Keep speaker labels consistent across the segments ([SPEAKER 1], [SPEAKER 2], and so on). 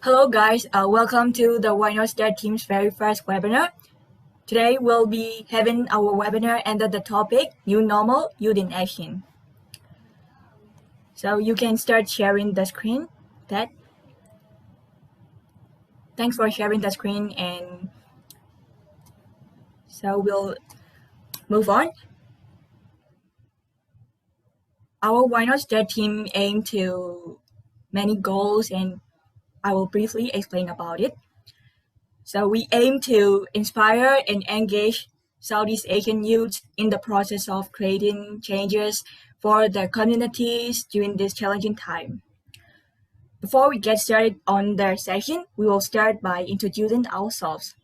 [SPEAKER 1] Hello guys, welcome to the YNOT team's very first webinar. Today we'll be having our webinar under the topic New Normal, Youth in Action. So you can start sharing the screen. Thanks for sharing the screen, and so we'll move on. Our YNOT team aim to many goals, and I will briefly explain about it. So we aim to inspire and engage Southeast Asian youth in the process of creating changes for their communities during this challenging time. Before we get started on the session, we will start by introducing ourselves.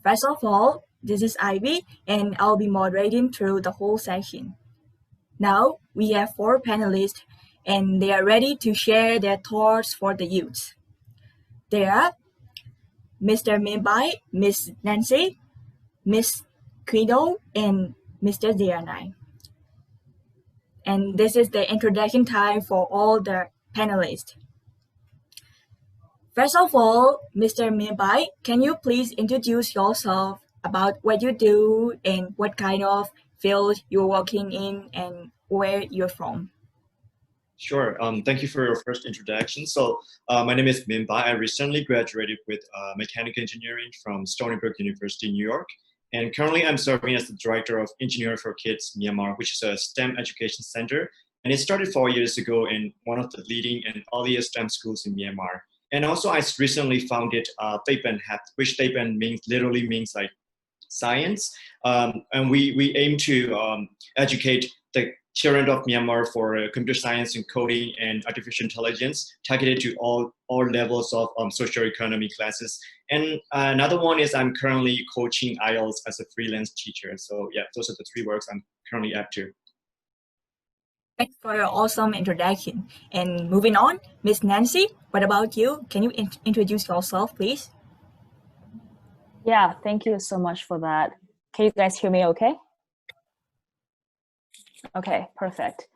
[SPEAKER 1] First of all, this is Ivy, and I'll be moderating through the whole session. Now, we have 4 panelists, and they are ready to share their thoughts for the youth. They are Mr. Mimbai, Miss Nancy, Miss Quido, and Mr. Dianai. And this is the introduction time for all the panelists. First of all, Mr. Mimbai, can you please introduce yourself about what you do and what kind of field you're working in and where you're from?
[SPEAKER 2] Sure. Thank you for your first introduction. So my name is Mimbai. I recently graduated with mechanical engineering from Stony Brook University, New York. And currently I'm serving as the Director of Engineering for Kids Myanmar, which is a STEM education center. And it started 4 years ago in one of the leading and earliest STEM schools in Myanmar. And also I recently founded Taipan Hat, which Taipan literally means like science. And we aim to educate the children of Myanmar for computer science and coding and artificial intelligence, targeted to all levels of socio-economy classes. And another one is I'm currently coaching IELTS as a freelance teacher. So yeah, those are the 3 works I'm currently up to.
[SPEAKER 1] Thanks for your awesome introduction. And moving on, Miss Nancy, what about you? Can you introduce yourself, please?
[SPEAKER 3] Yeah, thank you so much for that. Can you guys hear me okay? Okay, perfect.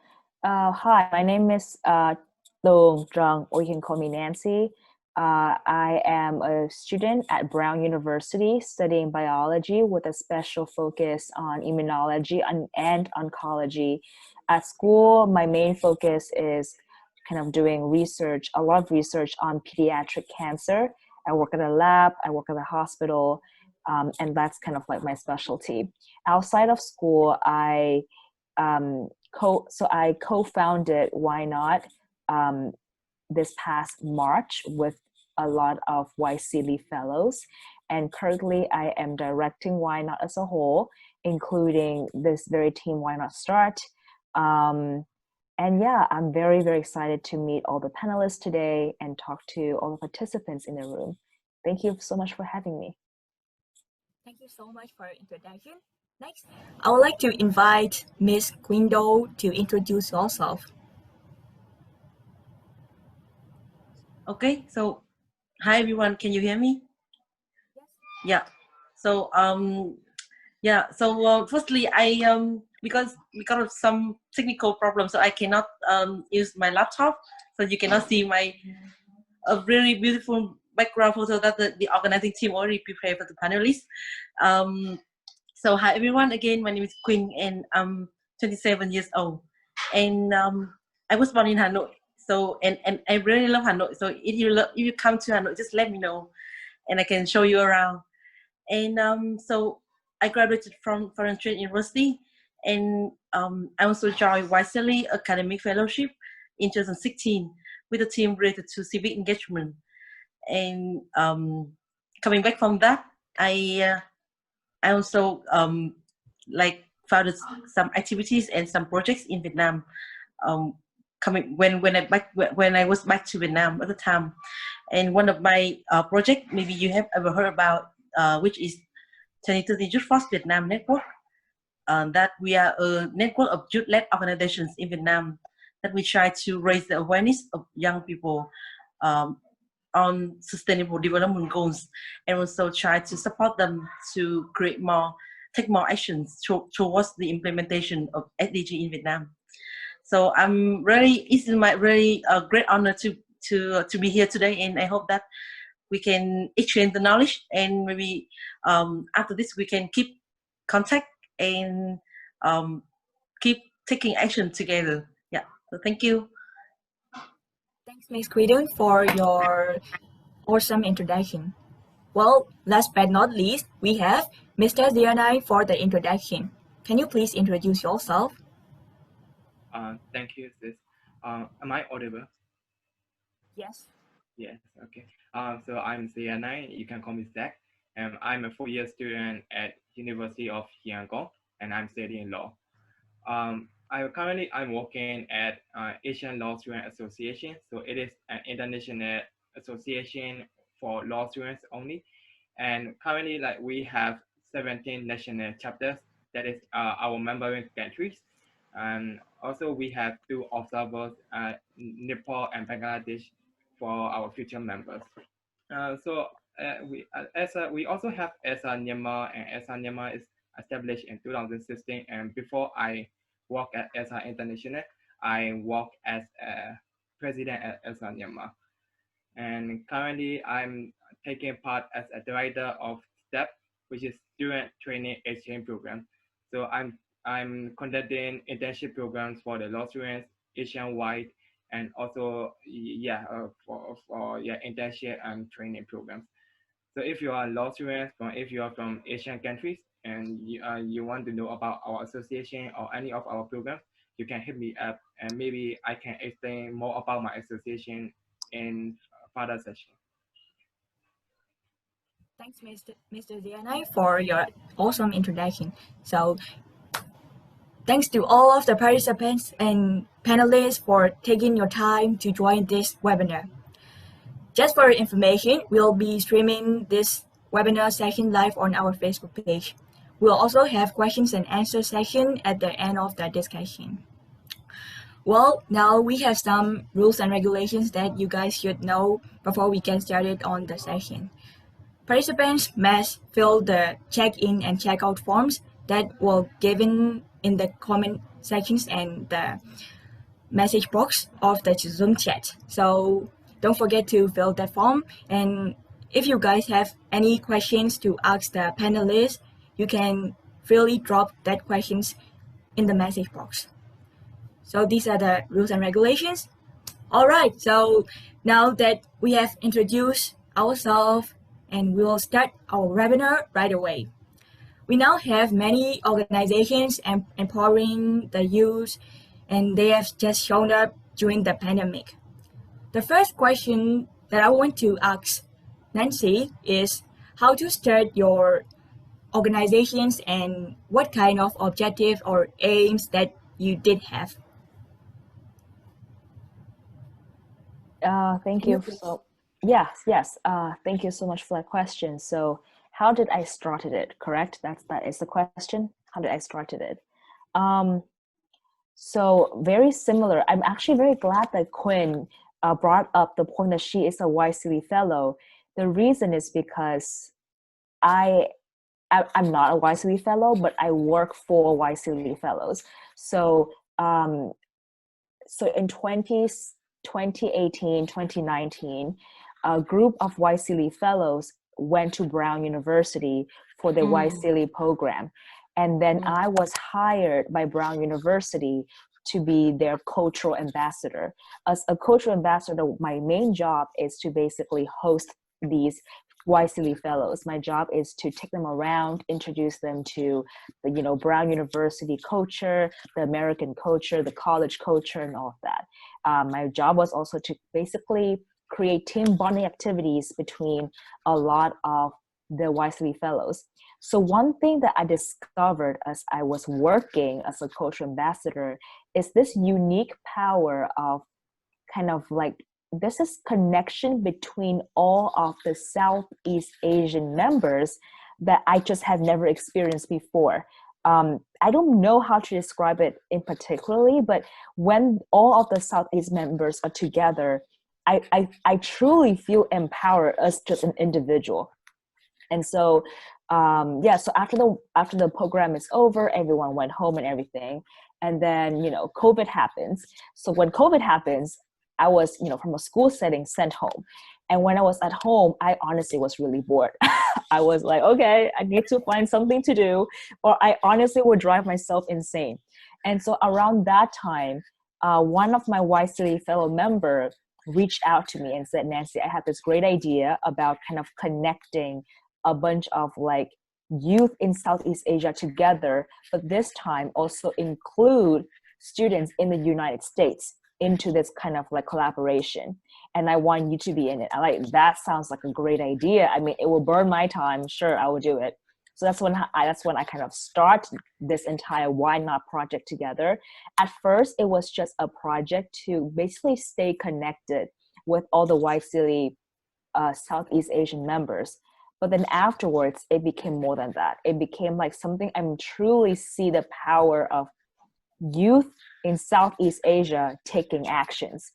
[SPEAKER 3] Hi, my name is Dong Zhang, or you can call me Nancy. I am a student at Brown University studying biology with a special focus on immunology and oncology. At school, my main focus is kind of doing research, a lot of research on pediatric cancer. I work at a lab, I work at a hospital, and that's kind of like my specialty. Outside of school, I co-founded YNOT this past March with a lot of YC fellows, and currently I am directing YNOT as a whole, including this very team YNOT Start. And yeah, I'm very, very excited to meet all the panelists today and talk to all the participants in the room. Thank you so much for having me.
[SPEAKER 1] Thank you so much for your introduction. Next, I would like to invite Ms. Quindo to introduce yourself.
[SPEAKER 4] Okay, so hi everyone, can you hear me? Yes. Yeah. So firstly, I because of some technical problems, so I cannot use my laptop, so you cannot see my really beautiful background photo that the organizing team already prepared for the panelists. So hi everyone, again, my name is Quinn and I'm 27 years old. And I was born in Hanoi. So, and I really love Hanoi. So if you come to Hanoi, just let me know and I can show you around. And so I graduated from Foreign Trade University, and I also joined YCLE Academic Fellowship in 2016 with a team related to civic engagement. And coming back from that, I also like founded some activities and some projects in Vietnam. When I was back to Vietnam at the time, and one of my project maybe you have ever heard about, which is 2030 Youth Force Vietnam Network. That we are a network of youth-led organizations in Vietnam that we try to raise the awareness of young people on sustainable development goals, and also try to support them to take more actions towards the implementation of SDG in Vietnam. So it's my really great honor to be here today, and I hope that we can exchange the knowledge, and maybe after this we can keep contact and keep taking action together. Yeah. So thank you.
[SPEAKER 1] Thanks, Ms. Quidun, for your awesome introduction. Well, last but not least, we have Mr. Dianai for the introduction. Can you please introduce yourself?
[SPEAKER 5] Thank you, sis. Am I audible?
[SPEAKER 1] Yes.
[SPEAKER 5] Yes, okay. So I'm Zianai, you can call me Zach. And I'm a 4-year student at University of Yangon, and I'm studying law. I'm working at Asian Law Student Association. So it is an international association for law students only. And currently, like we have 17 national chapters. That is our membering countries. And also we have 2 observers, Nepal and Bangladesh, for our future members. We also have ESA Myanmar, and ESA Myanmar is established in 2016. And before I work at ESA International, I work as a president at ESA Myanmar. And currently I'm taking part as a director of STEP, which is Student Training Exchange Program. So I'm conducting internship programs for the law students Asian-wide, and also for internship and training programs. So if you are law students, if you are from Asian countries and you want to know about our association or any of our programs, you can hit me up, and maybe I can explain more about my association in further session.
[SPEAKER 1] Thanks, Mr. Dianai, for your awesome introduction. So, thanks to all of the participants and panelists for taking your time to join this webinar. Just for your information, we'll be streaming this webinar session live on our Facebook page. We'll also have questions and answer session at the end of the discussion. Well, now we have some rules and regulations that you guys should know before we get started on the session. Participants must fill the check-in and check-out forms that were given in the comment sections and the message box of the Zoom chat. So don't forget to fill that form. And if you guys have any questions to ask the panelists, you can freely drop that questions in the message box. So these are the rules and regulations. All right, so now that we have introduced ourselves, and we will start our webinar right away. We now have many organizations empowering the youth, and they have just shown up during the pandemic. The first question that I want to ask Nancy is how to start your organizations and what kind of objectives or aims that you did have.
[SPEAKER 3] Thank you. So, yes. Thank you so much for that question. So, how did I started it? Correct. That is the question. How did I started it? So very similar. I'm actually very glad that Quinn brought up the point that she is a YCV fellow. The reason is because I'm not a YCV fellow, but I work for YCV fellows. So in 2018, 2019, a group of YCV fellows went to Brown University for the YCV program. And then I was hired by Brown University to be their cultural ambassador. As a cultural ambassador, my main job is to basically host these YCV fellows. My job is to take them around, introduce them to the Brown University culture, the American culture, the college culture, and all of that. My job was also to basically create team bonding activities between a lot of the YCV fellows. So one thing that I discovered as I was working as a cultural ambassador is this unique power of kind of like, there's this connection between all of the Southeast Asian members that I just have never experienced before. I don't know how to describe it in particularly, but when all of the Southeast members are together, I truly feel empowered as just an individual. And so, so after the program is over, everyone went home and everything. And then, COVID happens. So when COVID happens, I was, from a school setting sent home. And when I was at home, I honestly was really bored. I was like, okay, I need to find something to do, or I honestly would drive myself insane. And so around that time, one of my Y City fellow member reached out to me and said, Nancy, I had this great idea about kind of connecting a bunch of like youth in Southeast Asia together, but this time also include students in the United States into this kind of like collaboration. And I want you to be in it. I like, that sounds like a great idea. I mean, it will burn my time. Sure, I will do it. So that's when I kind of start this entire YNOT project together. At first, it was just a project to basically stay connected with all the Y City Southeast Asian members. But then afterwards, it became more than that. It became like something I'm truly see the power of youth in Southeast Asia taking actions.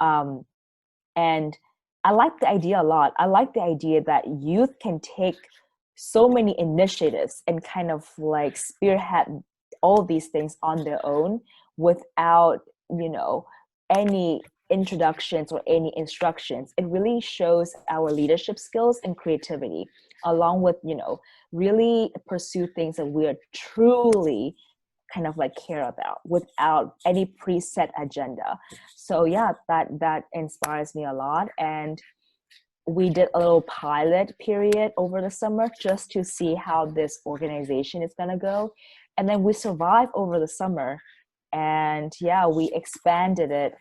[SPEAKER 3] And I like the idea a lot. I like the idea that youth can take so many initiatives and kind of like spearhead all these things on their own without, any introductions or any instructions. It really shows our leadership skills and creativity, along with, really pursue things that we are truly kind of like care about without any preset agenda. So yeah, that inspires me a lot. And we did a little pilot period over the summer just to see how this organization is going to go. And then we survived over the summer. And yeah, we expanded it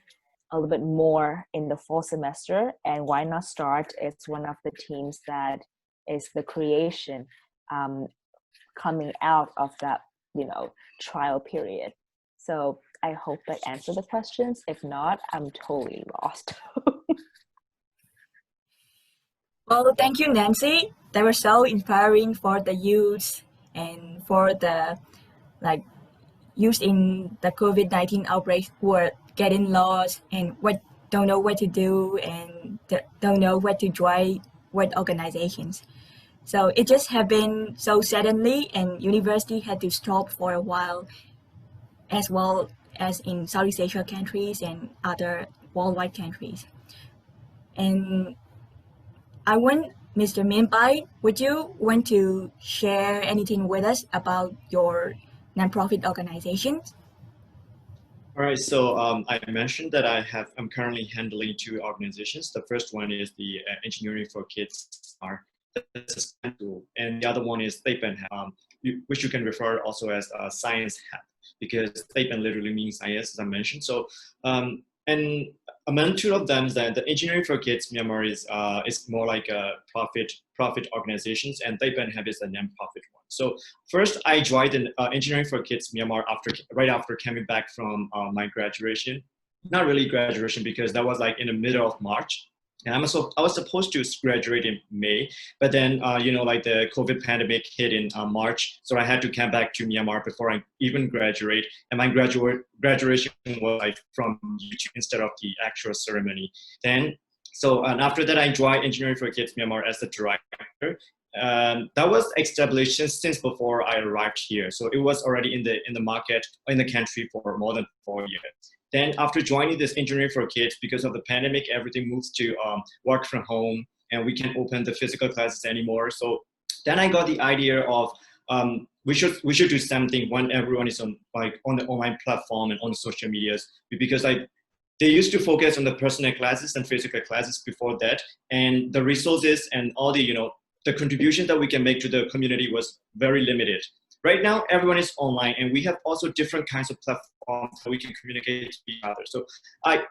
[SPEAKER 3] a little bit more in the fall semester. And Why Not Start? It's one of the teams that is the creation coming out of that, trial period. So I hope that answered the questions. If not, I'm totally lost.
[SPEAKER 1] Well, thank you, Nancy. They were so inspiring for the youth and for the like youth in the COVID-19 outbreak who are getting lost and don't know what to do and don't know what to join what organizations. So it just happened so suddenly, and university had to stop for a while, as well as in Southeast Asia countries and other worldwide countries. And I want Mr. Minbai, would you want to share anything with us about your nonprofit organizations?
[SPEAKER 2] All right, so I mentioned that I'm currently handling two organizations. The first one is the Engineering for Kids, and the other one is Taipan, which you can refer also as Science Hub, because Taipan literally means science, as I mentioned. So, and among two of them, the Engineering for Kids Myanmar is more like a profit organizations, and Taipan Hub is a non-profit one. So first, I joined in Engineering for Kids Myanmar right after coming back from my graduation. Not really graduation, because that was like in the middle of March. And I was supposed to graduate in May, but then like the COVID pandemic hit in March, so I had to come back to Myanmar before I even graduate. And my graduation was like from YouTube instead of the actual ceremony. And after that, I joined Engineering for Kids Myanmar as the director. That was established since before I arrived here, so it was already in the market in the country for more than 4 years. Then after joining this Engineering for Kids, because of the pandemic, everything moves to work from home, and we can't open the physical classes anymore. So then I got the idea of we should do something when everyone is on the online platform and on the social medias, because they used to focus on the personal classes and physical classes before that, and the resources and all the contribution that we can make to the community was very limited. Right now, everyone is online, and we have also different kinds of platforms that we can communicate to each other. So I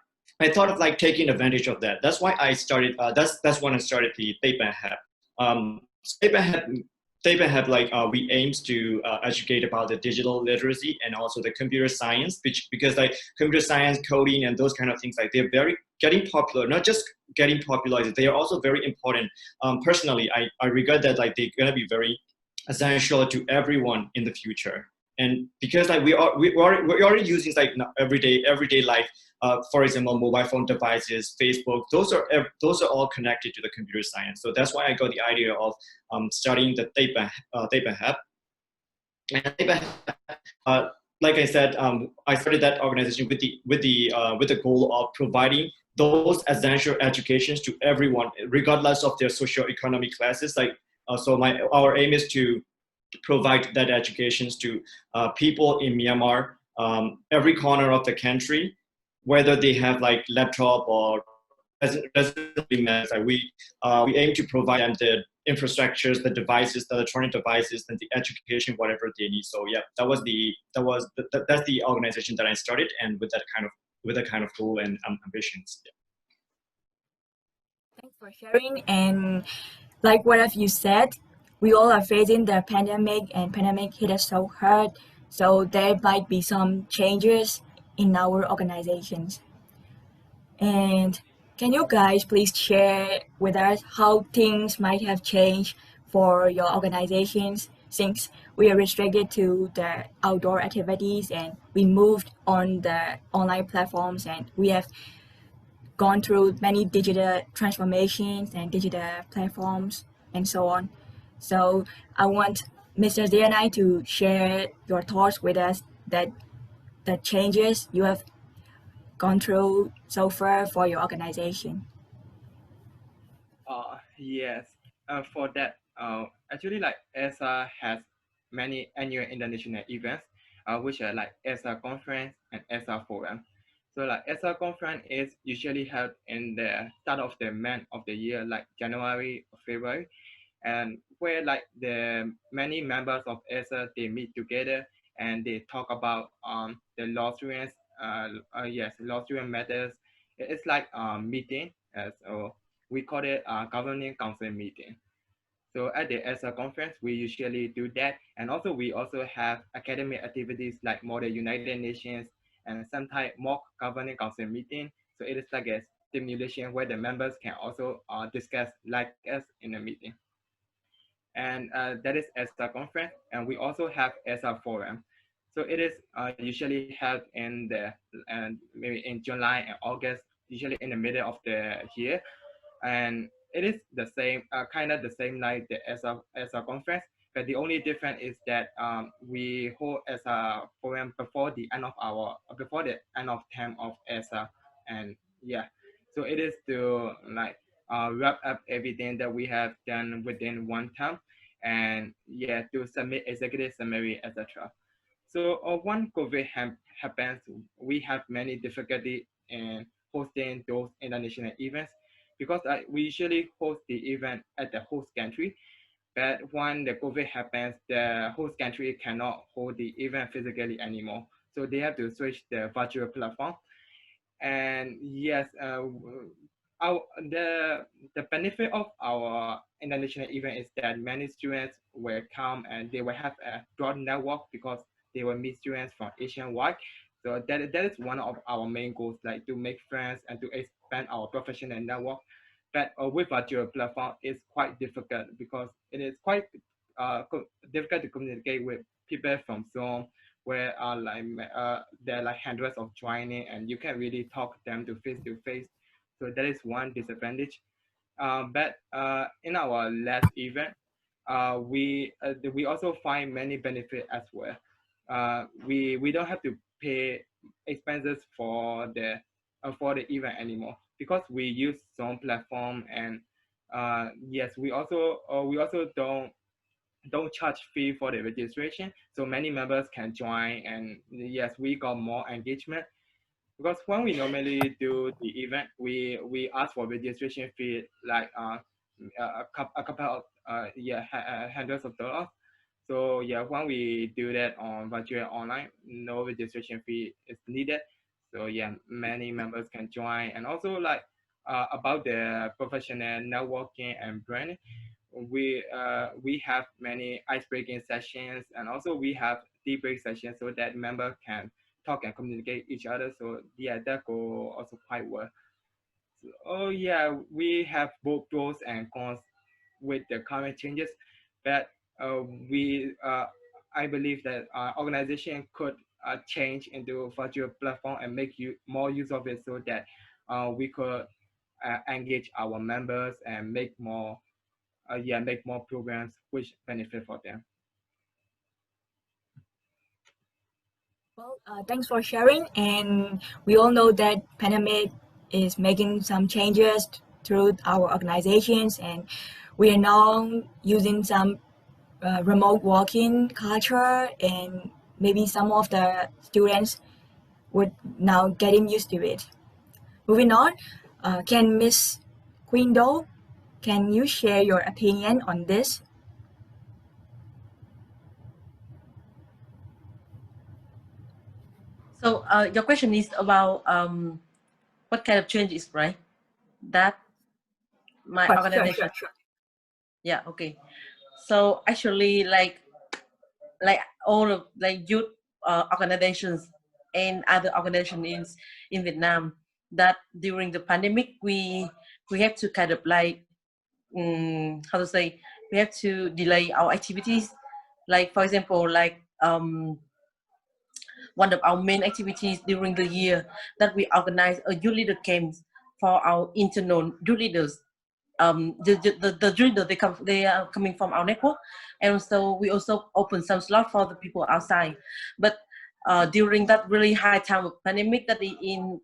[SPEAKER 2] thought of like taking advantage of that. That's why I started. That's when I started the Taipan Hub. Taipan Hub we aims to educate about the digital literacy and also the computer science, because like computer science, coding, and those kind of things, like they're very getting popular. Not just getting popularized, they are also very important. Personally, I regard that like they're gonna be very essential to everyone in the future. And because like we're already using like everyday life, for example, mobile phone devices, Facebook, those are all connected to the computer science. So that's why I got the idea of starting the Taipan Hub. And Taipan Hub, like I said, I started that organization with the goal of providing those essential educations to everyone, regardless of their socioeconomic classes. Like, so our aim is to provide that educations to people in Myanmar, every corner of the country, whether they have like laptop or residential matters. Like we aim to provide them the infrastructures, the devices, the electronic devices, and the education, whatever they need. So yeah, that's the organization that I started, and with that kind of goal and ambitions. Yeah.
[SPEAKER 1] Thanks for sharing. And like what have you said, we all are facing the pandemic, and pandemic hit us so hard. So there might be some changes in our organizations. And can you guys please share with us how things might have changed for your organizations since we are restricted to the outdoor activities and we moved on the online platforms, and we have gone through many digital transformations and digital platforms and so on. So I want Mr. Z and I to share your thoughts with us that the changes you have gone through so far for your organization.
[SPEAKER 5] Yes. For that, actually, like ESA has many annual international events, which are like ESA conference and ESA forum. So like ESA conference is usually held in the start of the month of the year, like January or February, and where like the many members of ESA they meet together and they talk about the law students, law student matters. It's like meeting, so we call it governing council meeting. So at the ESA conference, we usually do that. And also we also have academic activities like more the United Nations and sometimes mock governing council meeting. So it is like a stimulation where the members can also discuss like us in a meeting. And that is ESA conference. And we also have ESA forum. So it is usually held in the maybe in July and August, usually in the middle of the year, and it is the same, kind of the same like the ESA conference, but the only difference is that we hold ESA forum before the end of term of ESA, and yeah, so it is to like wrap up everything that we have done within one term, and yeah, to submit executive summary, etc. So when COVID happens, we have many difficulty in hosting those international events because we usually host the event at the host country. But when the COVID happens, the host country cannot hold the event physically anymore. So they have to switch the virtual platform. And yes, our, the benefit of our international event is that many students will come and they will have a broad network because they will meet students from Asian wide. So that is one of our main goals, like to make friends and to expand our professional network. But with virtual platform, it's quite difficult because it is quite difficult to communicate with people from Zoom where there are like hundreds of joining and you can't really talk them to face. So that is one disadvantage. But in our last event, we also find many benefits as well. We don't have to pay expenses for the event anymore because we use Zoom platform, and yes, we also don't charge fee for the registration, so many members can join, and yes, we got more engagement because when we normally do the event, we ask for registration fee like a couple of hundreds of dollars. So yeah, when we do that on virtual online, no registration fee is needed. So yeah, many members can join, and also like about the professional networking and branding, we have many ice-breaking sessions, and also we have debrief sessions so that member can talk and communicate each other. So yeah, that go also quite well. So, oh yeah, we have both pros and cons with the current changes, but we I believe that organization could change into virtual platform and make you more use of it so that we could engage our members and make more programs which benefit for them.
[SPEAKER 1] Well, thanks for sharing. And we all know that pandemic is making some changes through our organizations, and we are now using some remote working culture, and maybe some of the students would now getting used to it. Moving on, can Miss Queen Do, can you share your opinion on this?
[SPEAKER 4] So your question is about what kind of changes, right? That my
[SPEAKER 1] Sure,
[SPEAKER 4] organization.
[SPEAKER 1] sure.
[SPEAKER 4] Yeah. Okay. So actually, like all of like youth organizations and other organizations in Vietnam, that during the pandemic we have to kind of like how to say, we have to delay our activities. Like for example, like one of our main activities during the year, that we organize a youth leader camps for our internal youth leaders. The leaders, they are coming from our network, and so we also open some slot for the people outside. But during that really high time of pandemic, that in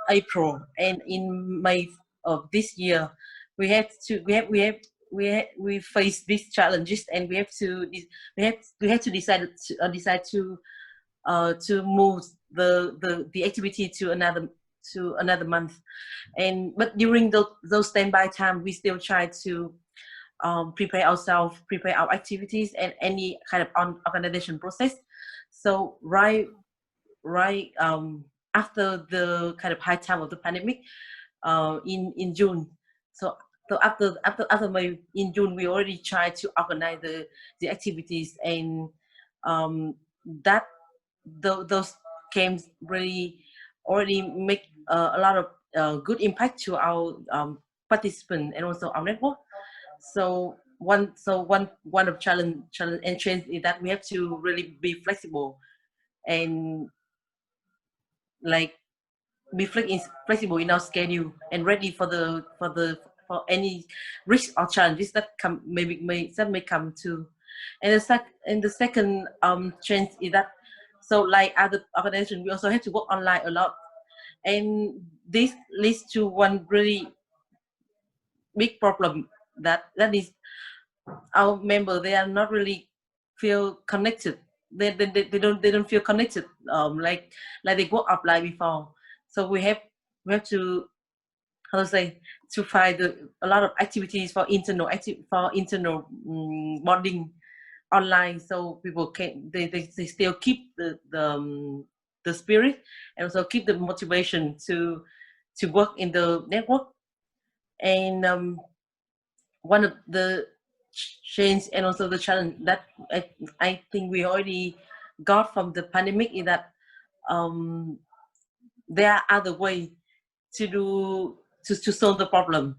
[SPEAKER 4] April and in May of this year, we have to we face these challenges, and we have to decide to move the activity to another month. And but during those standby time, we still try to prepare ourselves, prepare our activities and any kind of organization process. So after the kind of high time of the pandemic, in June. So after May, in June, we already tried to organize the activities, and that those camps really already make a lot of good impact to our participants and also our network. So one of challenge and change is that we have to really be flexible and like be flexible in our schedule and ready for any risk or challenges that may come to. And the second change is that, so like other organizations, we also have to work online a lot, and this leads to one really big problem, that is our member, they are not really feel connected. They don't feel connected, like they work offline before. So we have to, how to say, to find a lot of activities for internal bonding online, so people can they still keep the spirit and also keep the motivation to work in the network. And one of the change and also the challenge that I think we already got from the pandemic is that there are other ways to solve the problem.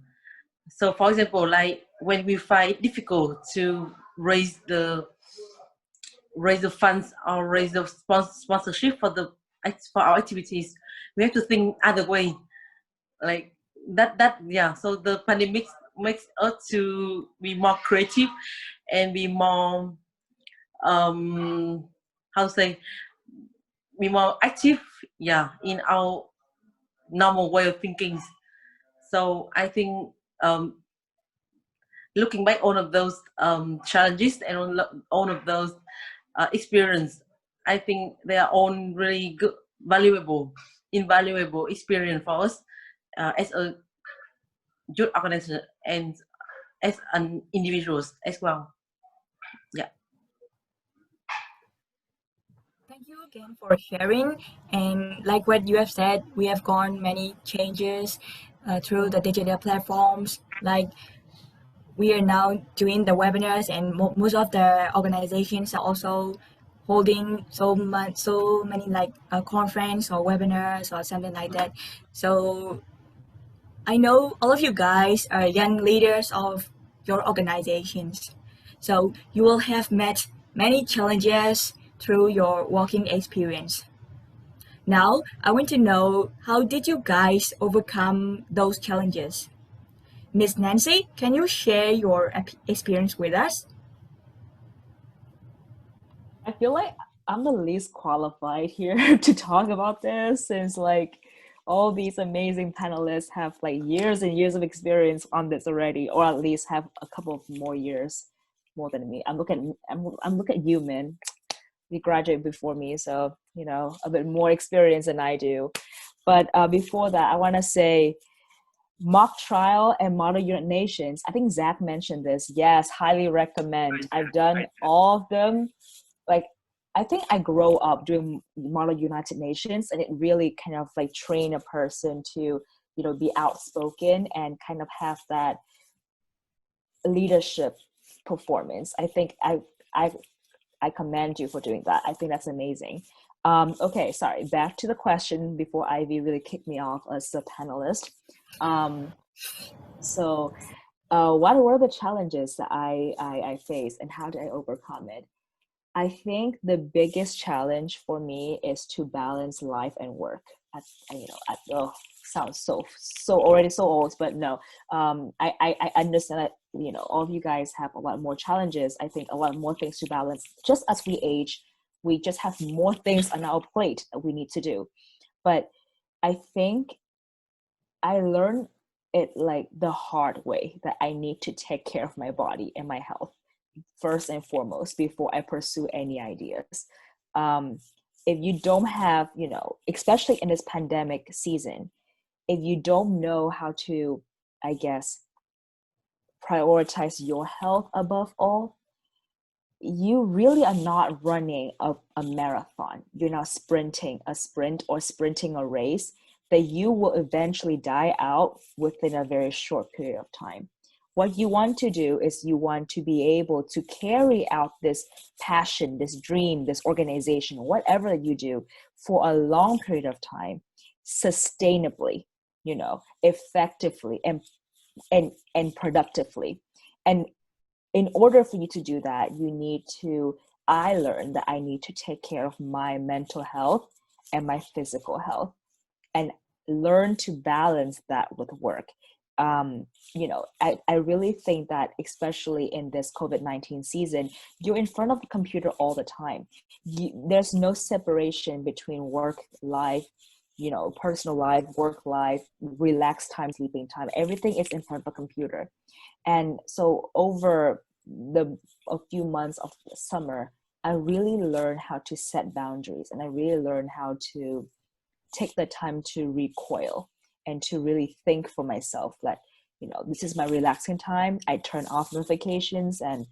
[SPEAKER 4] So for example, like when we find it difficult to raise the funds or raise the sponsorship for our activities, we have to think other way, like that yeah. So the pandemic makes us to be more creative and be more how to say, be more active, yeah, in our normal way of thinking. So I think looking back all of those challenges and all of those experience, I think they are all really good, invaluable experience for us as a youth organization and as an individuals as well. Yeah.
[SPEAKER 1] Thank you again for sharing. And like what you have said, we have gone many changes through the digital platforms. Like we are now doing the webinars, and most of the organizations are also holding so many like a conference or webinars or something like that. So I know all of you guys are young leaders of your organizations. So you will have met many challenges through your working experience. Now, I want to know, how did you guys overcome those challenges? Miss Nancy, can you share your experience with us?
[SPEAKER 3] I feel like I'm the least qualified here to talk about this, since like all these amazing panelists have like years and years of experience on this already, or at least have a couple of more years more than me. I'm looking at you, Min. You graduated before me, so you know a bit more experience than I do. But before that, I want to say mock trial and model unit nations. I think Zach mentioned this. Yes, highly recommend. I've done all of them. Like, I think I grow up doing model United Nations, and it really kind of like train a person to, you know, be outspoken and kind of have that leadership performance. I think I commend you for doing that. I think that's amazing. Okay, sorry, back to the question before Ivy really kicked me off as a panelist. What were the challenges that I faced, and how did I overcome it? I think the biggest challenge for me is to balance life and work. Sounds so already so old, but no. I understand that, you know, all of you guys have a lot more challenges. I think a lot more things to balance. Just as we age, we just have more things on our plate that we need to do. But I think I learned it like the hard way, that I need to take care of my body and my health first and foremost before I pursue any ideas. If you don't have, you know, especially in this pandemic season, if you don't know how to, I guess, prioritize your health above all, you really are not running a marathon. You're not sprinting a sprint or sprinting a race that you will eventually die out within a very short period of time. What you want to do is you want to be able to carry out this passion, this dream, this organization, whatever that you do, for a long period of time, sustainably, you know, effectively and productively. And in order for you to do that, I learned that I need to take care of my mental health and my physical health, and learn to balance that with work. You know, I really think that, especially in this COVID-19 season, you're in front of the computer all the time. There's no separation between work life, you know, personal life, work life, relaxed time, sleeping time. Everything is in front of a computer. And so over a few months of the summer, I really learned how to set boundaries, and I really learned how to take the time to recoil and to really think for myself that, you know, this is my relaxing time. I turn off notifications, and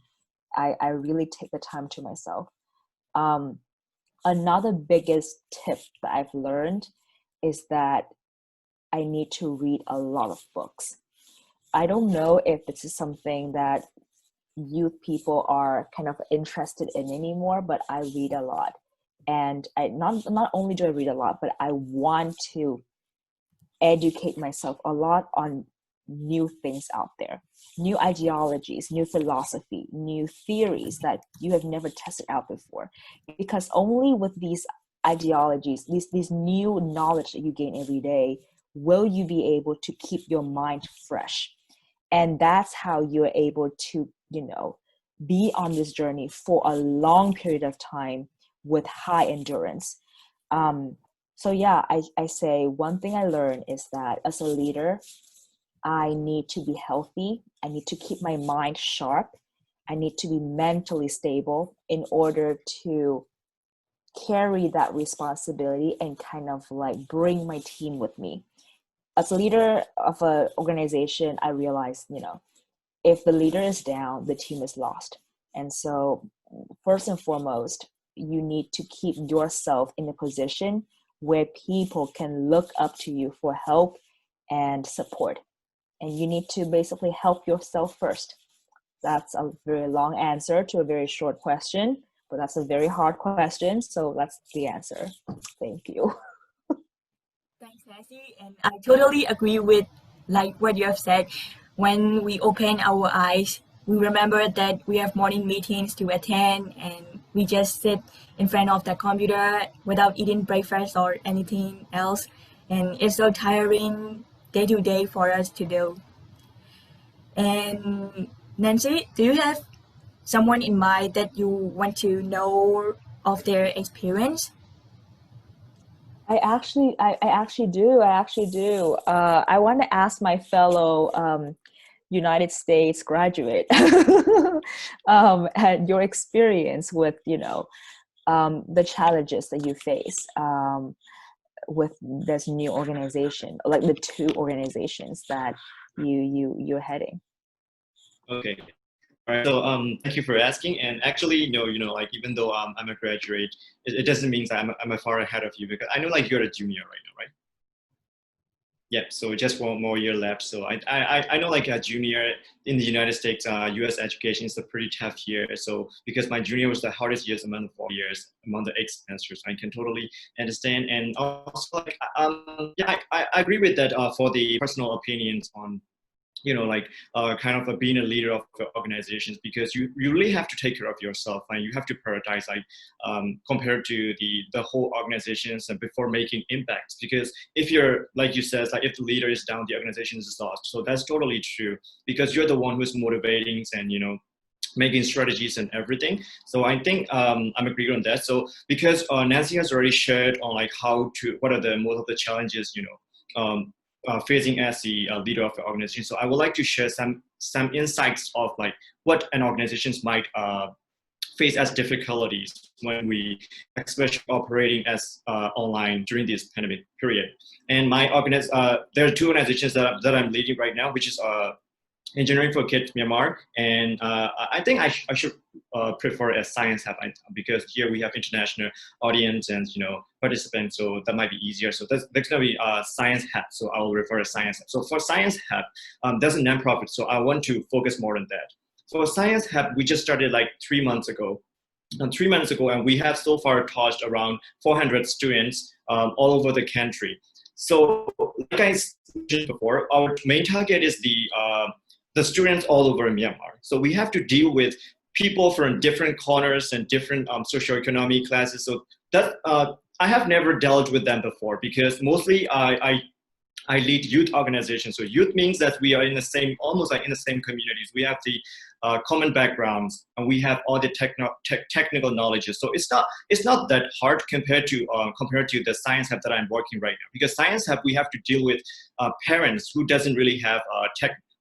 [SPEAKER 3] I really take the time to myself. Another biggest tip that I've learned is that I need to read a lot of books. I don't know if this is something that youth people are kind of interested in anymore, but I read a lot. And I not only do I read a lot, but I want to educate myself a lot on new things out there, new ideologies, new philosophy, new theories that you have never tested out before. Because only with these ideologies, these new knowledge that you gain every day, will you be able to keep your mind fresh. And that's how you're able to, you know, be on this journey for a long period of time with high endurance. So yeah, I say one thing I learned is that as a leader, I need to be healthy. I need to keep my mind sharp. I need to be mentally stable in order to carry that responsibility and kind of like bring my team with me. As a leader of an organization, I realized, you know, if the leader is down, the team is lost. And so first and foremost, you need to keep yourself in a position where people can look up to you for help and support. And you need to basically help yourself first. That's a very long answer to a very short question, but that's a very hard question. So that's the answer. Thank you.
[SPEAKER 1] Thanks, Nancy. And I totally agree with like what you have said. When we open our eyes, we remember that we have morning meetings to attend, and we just sit in front of the computer without eating breakfast or anything else. And it's so tiring day to day for us to do. And Nancy, do you have someone in mind that you want to know of their experience?
[SPEAKER 3] I actually do. I want to ask my fellow United States graduate and your experience with, the challenges that you face with this new organization, like the two organizations that you're heading.
[SPEAKER 2] Okay. All right. So thank you for asking. And actually, like even though I'm a graduate, it doesn't mean that I'm far ahead of you, because I know like you're a junior right now, right? Yep. So just one more year left. So I know like a junior in the United States, U.S. education is a pretty tough year. So because my junior was the hardest years among the 4 years, among the 8 semesters, I can totally understand. And also like yeah, I agree with that for the personal opinions on like kind of being a leader of organizations, because you really have to take care of yourself and you have to prioritize, like compared to the whole organizations and before making impacts. Because if you're, like you said, like if the leader is down, the organization is lost. So that's totally true, because you're the one who's motivating and making strategies and everything. So I think I'm agreeing on that. So because Nancy has already shared on like what are the most of the challenges facing as the leader of the organization. So I would like to share some insights of like what an organizations might face as difficulties when we, especially operating as online during this pandemic period. And there are two organizations that I'm leading right now, which is Engineering for Kids Myanmar, and I think I should prefer a science hub, because here we have international audience and participants, so that might be easier. So that's gonna be science hub. So I will refer to science hub. So for science hub, that's a nonprofit. So I want to focus more on that. For science hub, we just started like 3 months ago. And 3 months ago, and we have so far touched around 400 students all over the country. So like I mentioned before, our main target is the students all over Myanmar. So we have to deal with people from different corners and different socioeconomic classes. So that I have never dealt with them before, because mostly I lead youth organizations. So youth means that we are in the same, almost like in the same communities. We have the common backgrounds, and we have all the technical knowledges. So it's not that hard compared to the science hub that I'm working right now. Because science hub, we have to deal with parents who doesn't really have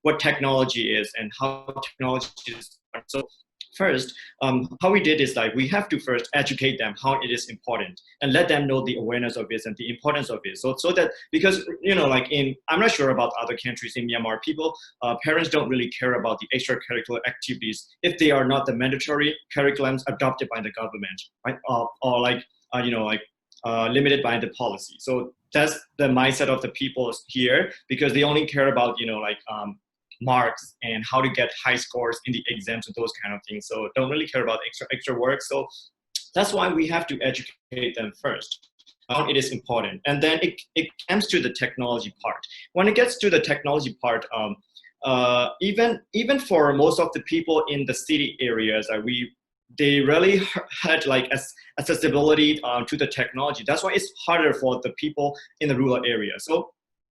[SPEAKER 2] what technology is and how technology is. So first, how we did is like we have to first educate them how it is important and let them know the awareness of it and the importance of it. So that, because like I'm not sure about other countries in Myanmar, parents don't really care about the extracurricular activities if they are not the mandatory curriculums adopted by the government, right? Or like limited by the policy. So that's the mindset of the people here, because they only care about marks and how to get high scores in the exams and those kind of things. So don't really care about extra work. So that's why we have to educate them first. It is important. And then it comes to the technology part. When it gets to the technology part, even for most of the people in the city areas, they really had like accessibility to the technology. That's why it's harder for the people in the rural area. So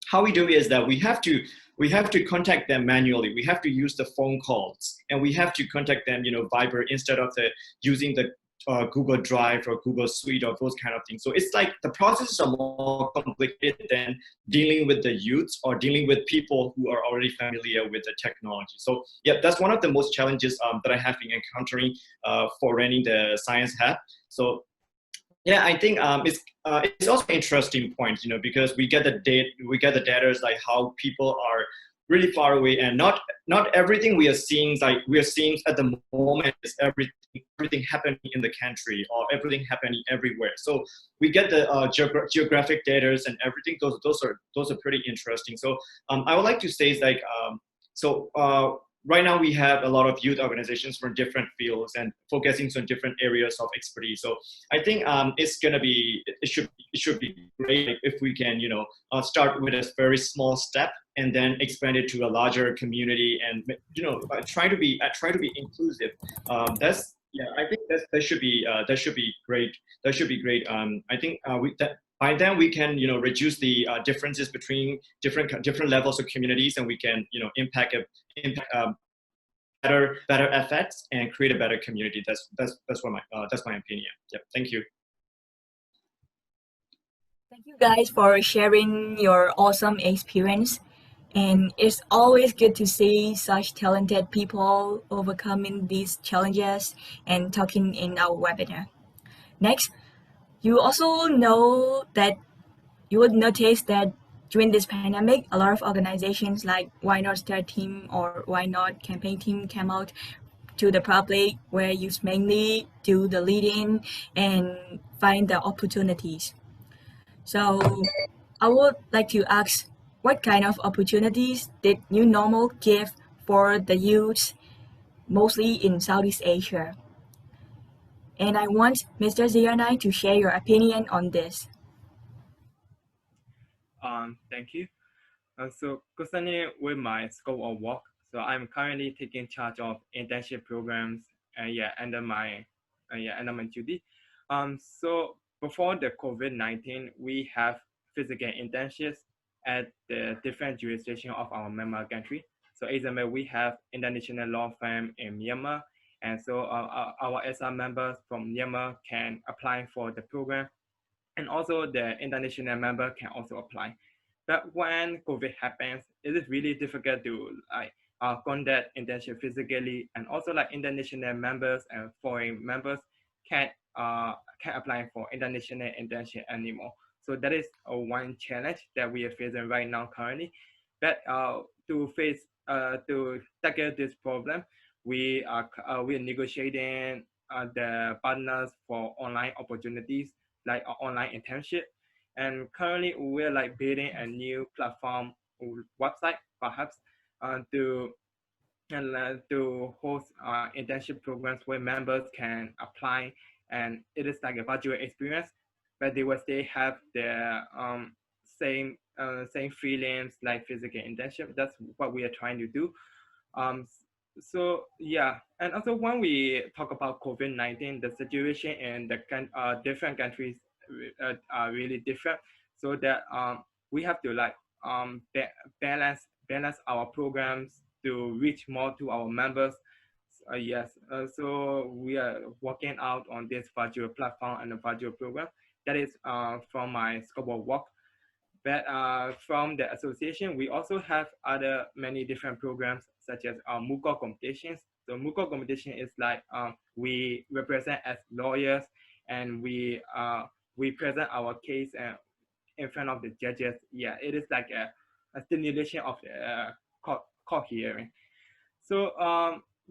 [SPEAKER 2] how we do is that we have to contact them manually. We have to use the phone calls, and we have to contact them, Viber, instead of using the Google Drive or Google Suite or those kind of things. So it's like the processes are more complicated than dealing with the youths or dealing with people who are already familiar with the technology. So yeah, that's one of the most challenges that I have been encountering for running the science hub. So yeah, I think it's also an interesting point, because we get the data like how people are really far away, and not everything we are seeing at the moment is everything happening in the country or everything happening everywhere. So we get the geographic data and everything. Those are pretty interesting. So I would like to say is like right now we have a lot of youth organizations from different fields and focusing on different areas of expertise. So I think it should be great if we can start with a very small step and then expand it to a larger community, and try to be inclusive. I think that should be great. That should be great. I think by then we can reduce the differences between different levels of communities, and we can impact better effects and create a better community. That's my opinion. Yep. Thank you.
[SPEAKER 1] Thank you guys for sharing your awesome experience. And it's always good to see such talented people overcoming these challenges and talking in our webinar. Next, you also know that you would notice that during this pandemic, a lot of organizations like YNOT Start Team or YNOT campaign team came out to the public where you mainly do the leading and find the opportunities. So I would like to ask, what kind of opportunities did New Normal give for the youth, mostly in Southeast Asia? And I want Mr. Ziyanai to share your opinion on this.
[SPEAKER 5] Thank you. So concerning with my scope of work, so I'm currently taking charge of internship programs, under my duty. So before the COVID-19, we have physical internships at the different jurisdiction of our member country. So example, we have international law firm in Myanmar, and so our SR members from Myanmar can apply for the program, and also the international member can also apply. But when COVID happens, it is really difficult to conduct internship physically, and also like international members and foreign members can't can't apply for international internship anymore. So that is one challenge that we are facing right now currently. But to tackle this problem, we are negotiating the partners for online opportunities like online internship. And currently we're like building a new platform website perhaps to to host internship programs where members can apply, and it is like a virtual experience, but they will still have their same feelings like physical internship. That's what we are trying to do. um, so yeah, and also when we talk about COVID-19, the situation in the different countries are really different. So that we have to like balance our programs to reach more to our members. Yes, so we are working out on this virtual platform and the virtual program. That is from my scope of work. But from the association, we also have other many different programs such as MUCO competitions. So MUCO competition is like we represent as lawyers, and we present our case in front of the judges. Yeah, it is like a stimulation of the court hearing. So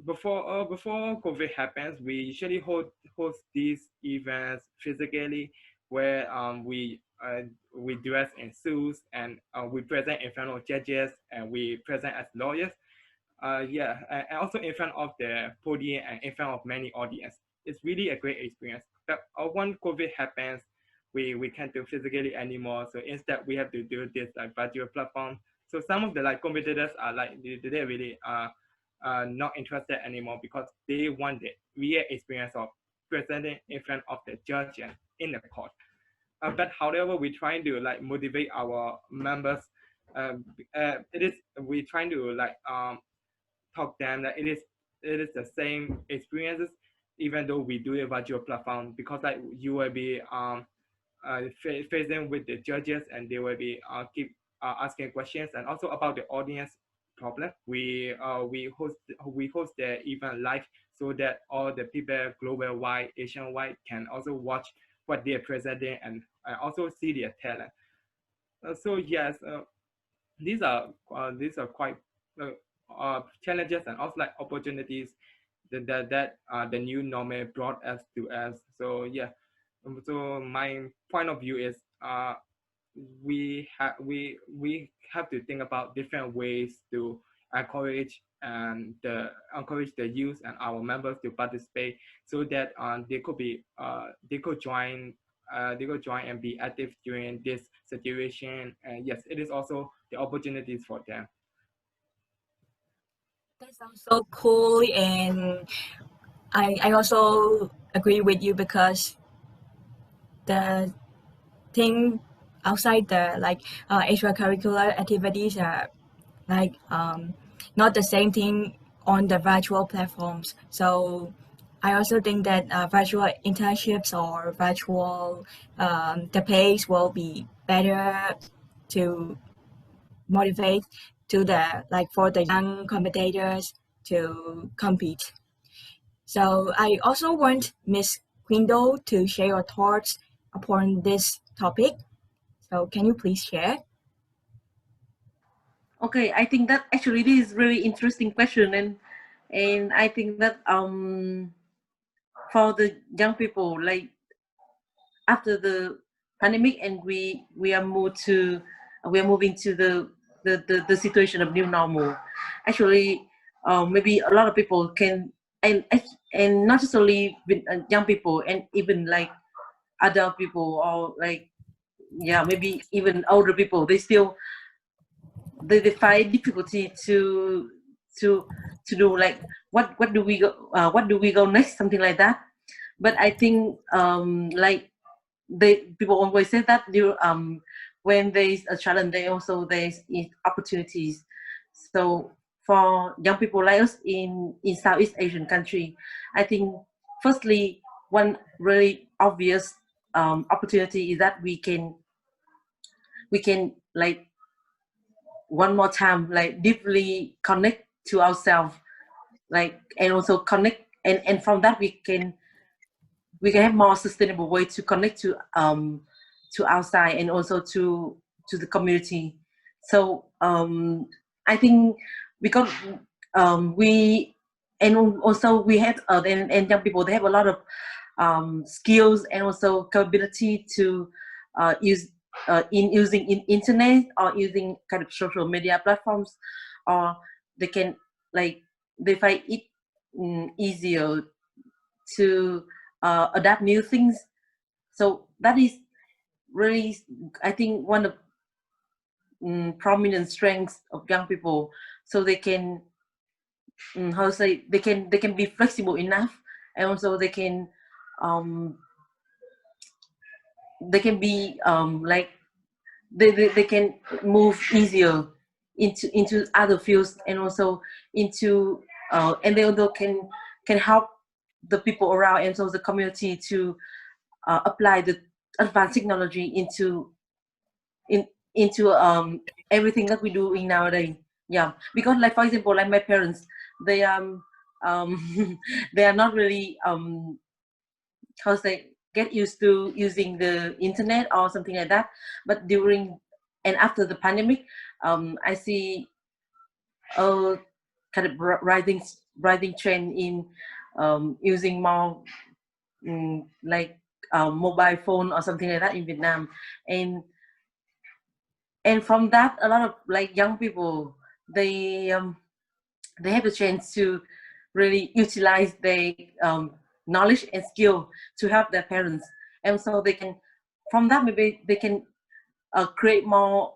[SPEAKER 5] before COVID happens, we usually host these events physically, where we dress in suits, and we present in front of judges, and we present as lawyers. And also in front of the podium and in front of many audience. It's really a great experience. But when COVID happens, we can't do physically anymore. So instead, we have to do this like virtual platform. So some of the like competitors are like they really not interested anymore, because they want the real experience of presenting in front of the judge and in the court. But however, we trying to like motivate our members. It is we trying to like talk them that it is the same experiences, even though we do a virtual platform, because like you will be facing with the judges, and they will be keep asking questions, and also about the audience problem. We host the event live, so that all the people global wide, Asian wide, can also watch what they are presenting, and also see their talent. So yes, these are quite challenges and also like opportunities that the new normal brought us to us. So yeah, so my point of view is we have to think about different ways to encourage the youth and our members to participate, so that they could join and be active during this situation. And yes, it is also the opportunities for them.
[SPEAKER 1] That sounds so cool, and I also agree with you because the thing outside the like extracurricular activities are like not the same thing on the virtual platforms. So I also think that virtual internships or virtual the pace will be better to motivate to the for the young competitors to compete. So I also want Miss Quindo to share your thoughts upon this topic. So can you please share?
[SPEAKER 4] Okay, I think that actually this is really interesting question, and I think that for the young people, like after the pandemic, and we are moving to the situation of new normal. Actually, maybe a lot of people can, and not just only with, young people, and even like adult people, or like, yeah, maybe even older people, they find difficulty to to do like what do we go next, something like that. But I think like people always say that when there's a challenge, there's opportunities. So for young people like us in Southeast Asian country, I think firstly one really obvious opportunity is that we can like one more time like deeply connect to ourselves, like, and also connect, and from that we can have more sustainable way to connect to outside, and also to the community. So I think because we and also we have and young people, they have a lot of skills and also capability to use in using internet, or using kind of social media platforms, or they can like they find it easier to adapt new things. So that is really, I think, one of prominent strengths of young people. So they can how to say, they can be flexible enough, and also um, they can be like they can move easier into other fields, and also into and they also can help the people around, and so the community to apply the advanced technology into everything that we do in nowadays. Yeah, because like for example, like my parents, they they are not really how to say, get used to using the internet or something like that. But during and after the pandemic, I see a kind of rising trend in using more like mobile phone or something like that in Vietnam, and from that, a lot of like young people, they have the chance to really utilize their knowledge and skill to help their parents, and so they can, from that, maybe they can create more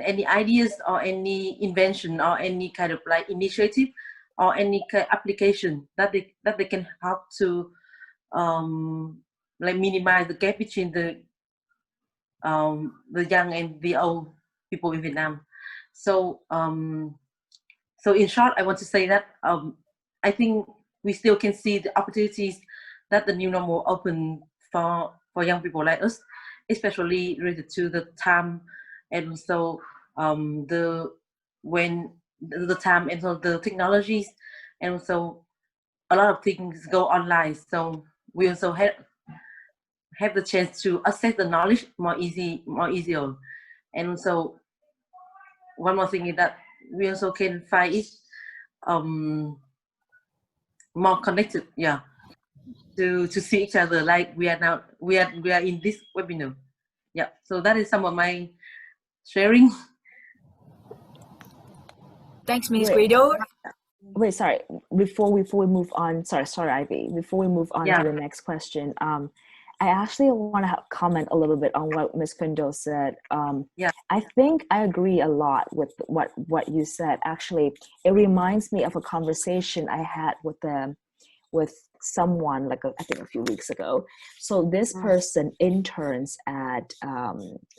[SPEAKER 4] any ideas or any invention or any kind of like initiative or any kind of application that they can help to like minimize the gap between the young and the old people in Vietnam. So so in short, I want to say that I think we still can see the opportunities that the new normal open for young people like us, especially related to the time, and also the when the time, and so the technologies, and also a lot of things go online. So we also have the chance to access the knowledge more easier, and also one more thing is that we also can find it more connected, yeah, to see each other, like we are in this webinar. Yeah, so that is some of my sharing.
[SPEAKER 1] Thanks, Ms.
[SPEAKER 3] Wait,
[SPEAKER 1] Guido.
[SPEAKER 3] wait, sorry. Before we move on, sorry, Ivy. Before we move on
[SPEAKER 4] Yeah.
[SPEAKER 3] to the next question, I actually want to comment a little bit on what Ms. Kundo said.
[SPEAKER 4] Yeah.
[SPEAKER 3] I think I agree a lot with what you said. Actually, it reminds me of a conversation I had with someone like I think a few weeks ago. So this person interns at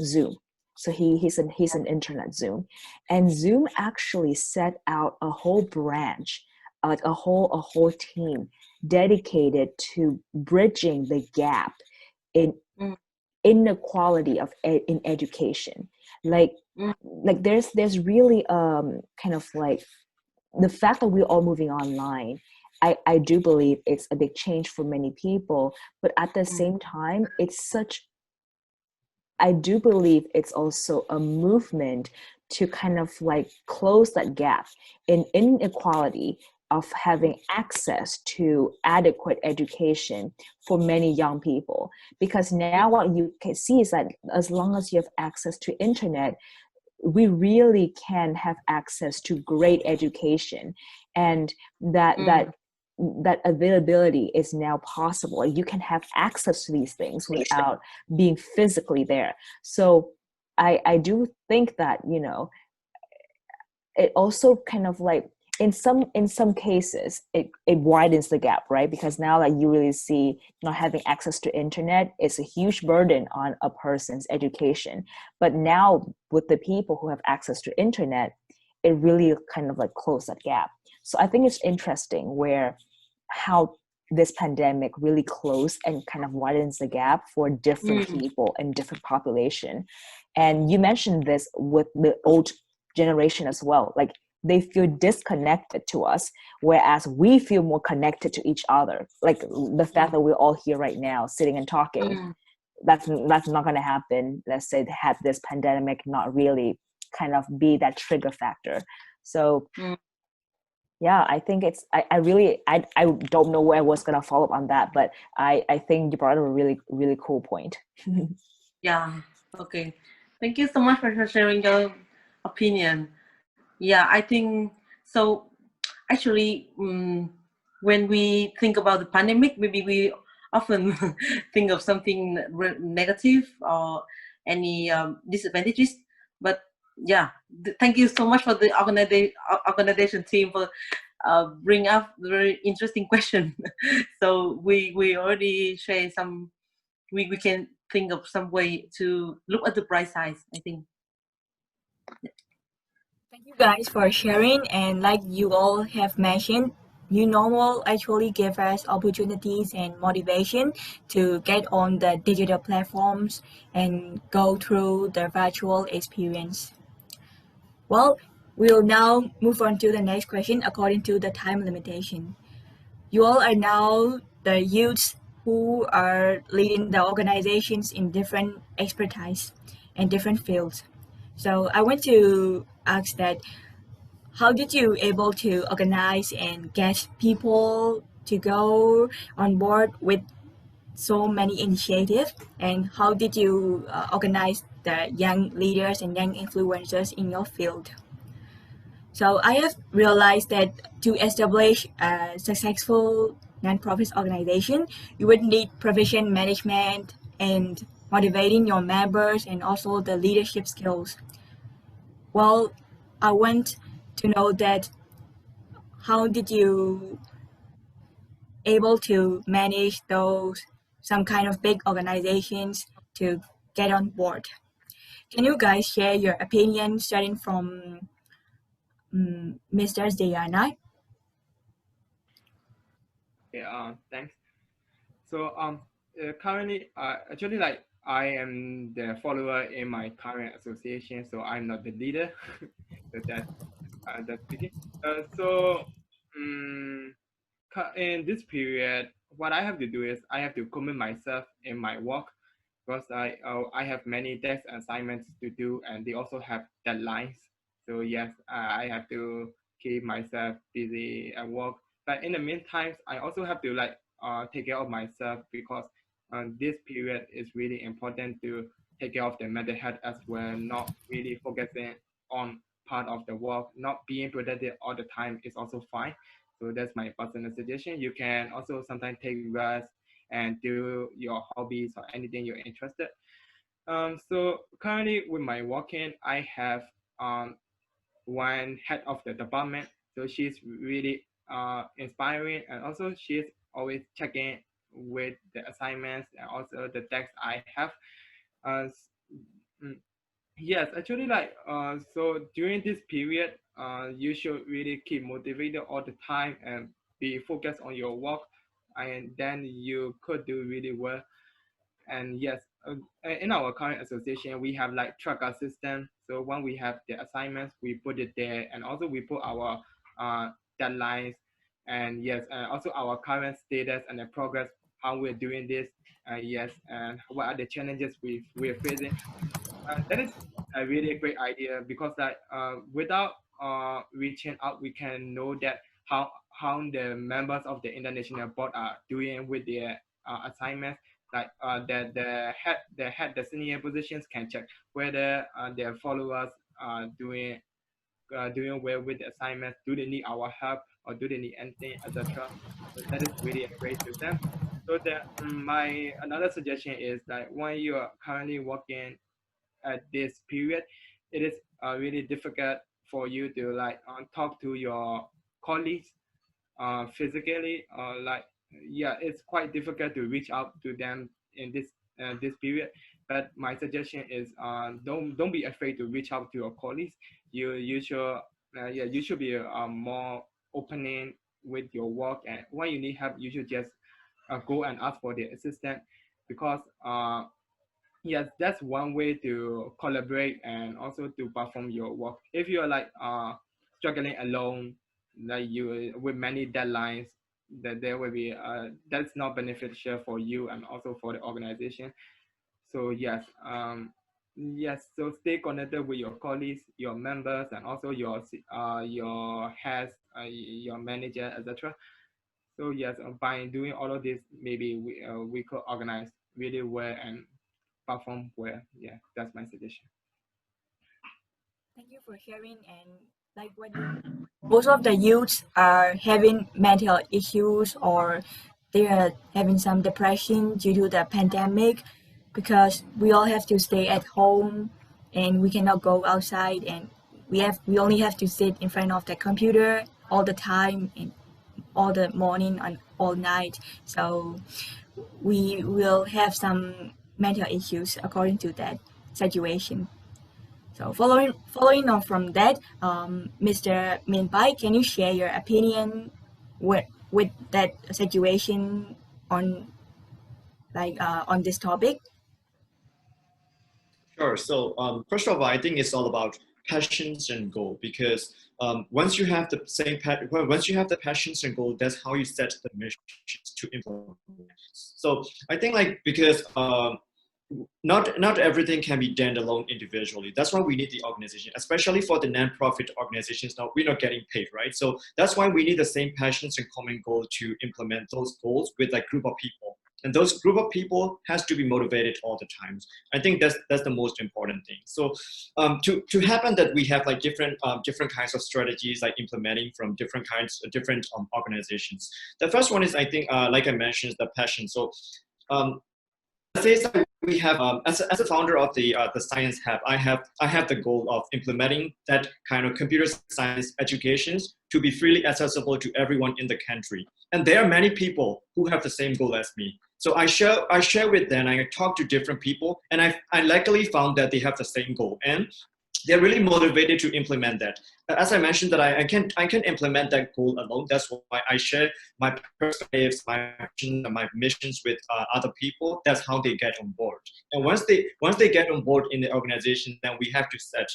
[SPEAKER 3] Zoom. So he's an intern at Zoom, and Zoom actually set out a whole branch, like a whole team dedicated to bridging the gap in inequality of in education. Like there's really kind of like the fact that we're all moving online. I do believe it's a big change for many people, but at the same time, I do believe it's also a movement to kind of like close that gap in inequality of having access to adequate education for many young people. Because now what you can see is that as long as you have access to internet, we really can have access to great education, and that availability is now possible. You can have access to these things without being physically there. So I do think that, you know, it also kind of like in some cases it widens the gap, right? Because now that you really see not having access to internet is a huge burden on a person's education. But now with the people who have access to internet, it really kind of like closed that gap. So I think it's interesting where how this pandemic really closed and kind of widens the gap for different people and different population. And you mentioned this with the old generation as well. Like they feel disconnected to us, whereas we feel more connected to each other. Like the fact that we're all here right now sitting and talking, that's not going to happen. Let's say had this pandemic not really kind of be that trigger factor. So yeah, I think it's I really I don't know where I was going to follow up on that, but I think you brought up a really cool point.
[SPEAKER 4] Yeah. Okay. Thank you so much for sharing your opinion. Yeah, I think so. Actually, when we think about the pandemic, maybe we often think of something negative or any disadvantages. But yeah, thank you so much for the organization team for bring up very interesting question. So we already share some. We can think of some way to look at the bright side, I think.
[SPEAKER 1] Thank you guys for sharing, and like you all have mentioned, new normal actually give us opportunities and motivation to get on the digital platforms and go through the virtual experience. Well, we'll now move on to the next question according to the time limitation. You all are now the youths who are leading the organizations in different expertise and different fields. So I want to ask that how did you able to organize and get people to go on board with so many initiatives, and how did you organize the young leaders and young influencers in your field? So I have realized that to establish a successful nonprofit organization, you would need provision management and motivating your members and also the leadership skills. Well, I want to know that how did you able to manage those some kind of big organizations to get on board? Can you guys share your opinion starting from Mr. Zayana?
[SPEAKER 5] Yeah, thanks. So currently, actually, like I am the follower in my current association, so I'm not the leader. So that's speaking. So in this period, what I have to do is I have to commit myself in my work because I have many desk assignments to do, and they also have deadlines. So yes, I have to keep myself busy at work. But in the meantime, I also have to like take care of myself because this period is really important to take care of the mental health as well. Not really focusing on part of the work, not being productive all the time is also fine. So that's my personal suggestion. You can also sometimes take rest and do your hobbies or anything you're interested. So currently with my working, I have one head of the department. So she's really inspiring, and also she's always checking with the assignments and also the text I have. Uh, mm, yes, actually, like so during this period, you should really keep motivated all the time and be focused on your work, and then you could do really well. And yes, in our current association, we have like tracker system. So when we have the assignments, we put it there, and also we put our deadlines, and yes, also our current status and the progress, how we're doing this, yes, and what are the challenges we're facing. That is a really great idea because like without reaching out, we can know that how the members of the international board are doing with their assignments. Like the senior positions can check whether their followers are doing well with the assignments. Do they need our help or do they need anything, etc. So that is really a great system. So that my another suggestion is that when you are currently working at this period, it is really difficult for you to like talk to your colleagues physically. Like yeah, it's quite difficult to reach out to them in this period. But my suggestion is don't be afraid to reach out to your colleagues. You should you should be more opening with your work, and when you need help, you should just go and ask for the assistant because yes, that's one way to collaborate and also to perform your work. If you're like struggling alone, like you with many deadlines, that there will be that's not beneficial for you and also for the organization. So yes, yes. So stay connected with your colleagues, your members, and also your heads, your manager, etc. So yes, by doing all of this, maybe we could organize really well and perform well. Yeah, that's my suggestion.
[SPEAKER 1] Thank you for sharing. And like what you, most of the youths are having mental issues or they are having some depression due to the pandemic because we all have to stay at home and we cannot go outside and we only have to sit in front of the computer all the time and all the morning and all night. So we will have some mental issues according to that situation. So following on from that, Mr. Min Pai, can you share your opinion with that situation on on this topic?
[SPEAKER 2] Sure. So first of all, I think it's all about passions and goal because once you have the once you have the passions and goal, that's how you set the missions to implement. So I think like because not everything can be done alone individually. That's why we need the organization, especially for the non-profit organizations. Now we're not getting paid, right? So that's why we need the same passions and common goal to implement those goals with a group of people. And those group of people has to be motivated all the time. I think that's the most important thing. So to happen that we have like different kinds of strategies like implementing from different kinds of different organizations. The first one is I think like I mentioned the passion. So say that we have as a founder of the Science Hub, I have the goal of implementing that kind of computer science educations to be freely accessible to everyone in the country. And there are many people who have the same goal as me. So I share with them. I talk to different people, and I luckily found that they have the same goal, and they're really motivated to implement that. As I mentioned, that I can implement that goal alone. That's why I share my perspectives, my missions with other people. That's how they get on board. And once they get on board in the organization, then we have to set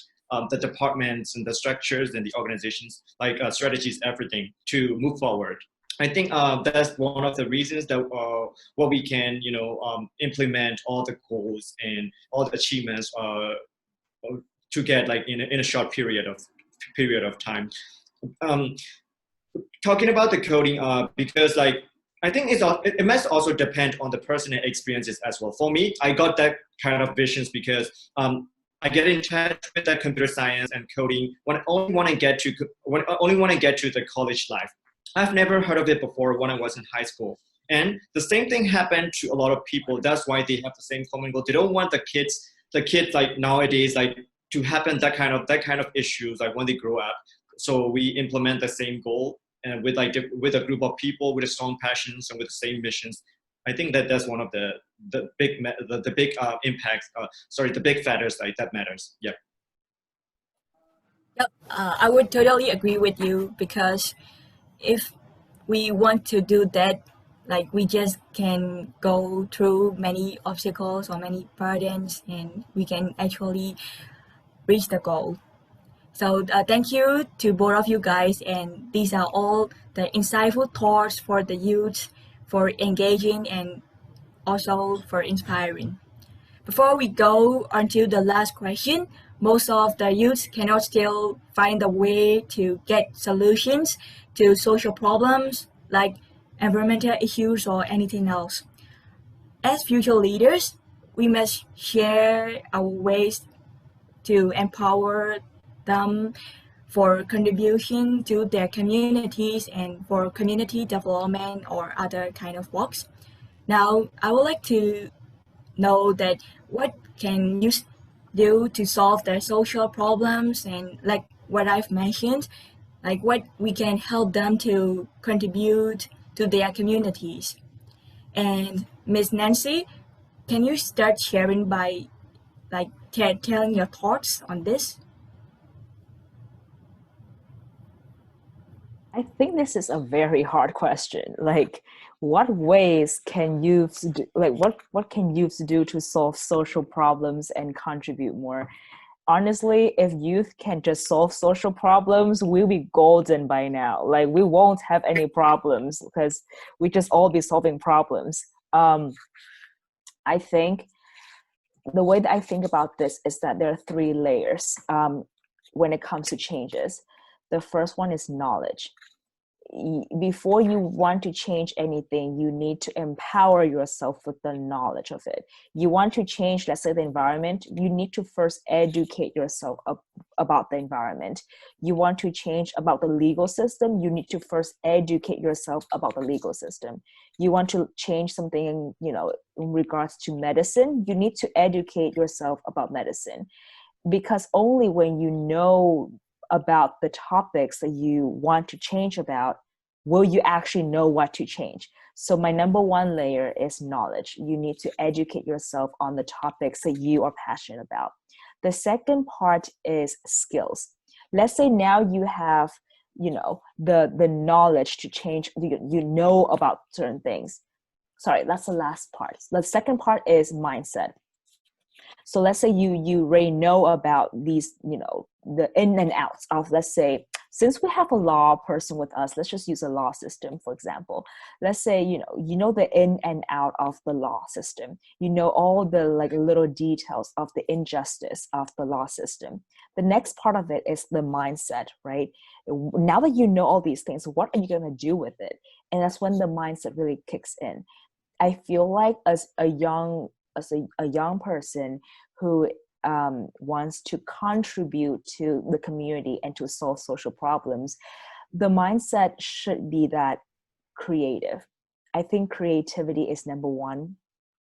[SPEAKER 2] the departments and the structures and the organizations like strategies, everything to move forward. I think that's one of the reasons that what we can implement all the goals and all the achievements to get like in a short period of time. Talking about the coding, because like I think it must also depend on the personal experiences as well. For me, I got that kind of visions because I get in touch with that computer science and coding when I only want to get to the college life. I've never heard of it before when I was in high school. And the same thing happened to a lot of people. That's why they have the same common goal. They don't want the kids like nowadays like to happen that kind of issues like when they grow up. So we implement the same goal and with a group of people with a strong passions and with the same missions. I think that's one of the big impacts. The big factors like that matters. Yeah.
[SPEAKER 1] Yep, I would totally agree with you because if we want to do that Like we just can go through many obstacles or many burdens, and we can actually reach the goal. So thank you to both of you guys, and these are all the insightful thoughts for the youth, for engaging and also for inspiring. Before we go on to the last question, most of the youth cannot still find a way to get solutions to social problems like environmental issues or anything else. As future leaders, we must share our ways to empower them for contribution to their communities and for community development or other kind of works. Now, I would like to know that what can you do to solve their social problems, and like what I've mentioned, like what we can help them to contribute to their communities. And Miss Nancy, can you start sharing by like telling your thoughts on this?
[SPEAKER 3] I think this is a very hard question. Like, what ways can youths do, like what can youths do to solve social problems and contribute more? Honestly, if youth can just solve social problems, we'll be golden by now. Like, we won't have any problems because we just all be solving problems. I think the way that I think about this is that there are three layers when it comes to changes. The first one is knowledge. Before you want to change anything, you need to empower yourself with the knowledge of it. You want to change, let's say, the environment, you need to first educate yourself about the environment. You want to change about the legal system, you need to first educate yourself about the legal system. You want to change something in regards to medicine, you need to educate yourself about medicine. Because only when you know about the topics that you want to change about, will you actually know what to change. So my number one layer is knowledge. You need to educate yourself on the topics that you are passionate about. The second part is skills. Let's say now you have, the knowledge to change, you know about certain things. Sorry, that's the last part. The second part is mindset. So let's say you already know about these, the in and outs of, let's say, since we have a law person with us, let's just use a law system, for example. Let's say, you know the in and out of the law system. You know all the like little details of the injustice of the law system. The next part of it is the mindset, right? Now that you know all these things, what are you going to do with it? And that's when the mindset really kicks in. I feel like as a young person who wants to contribute to the community and to solve social problems, the mindset should be that creative. I think creativity is number one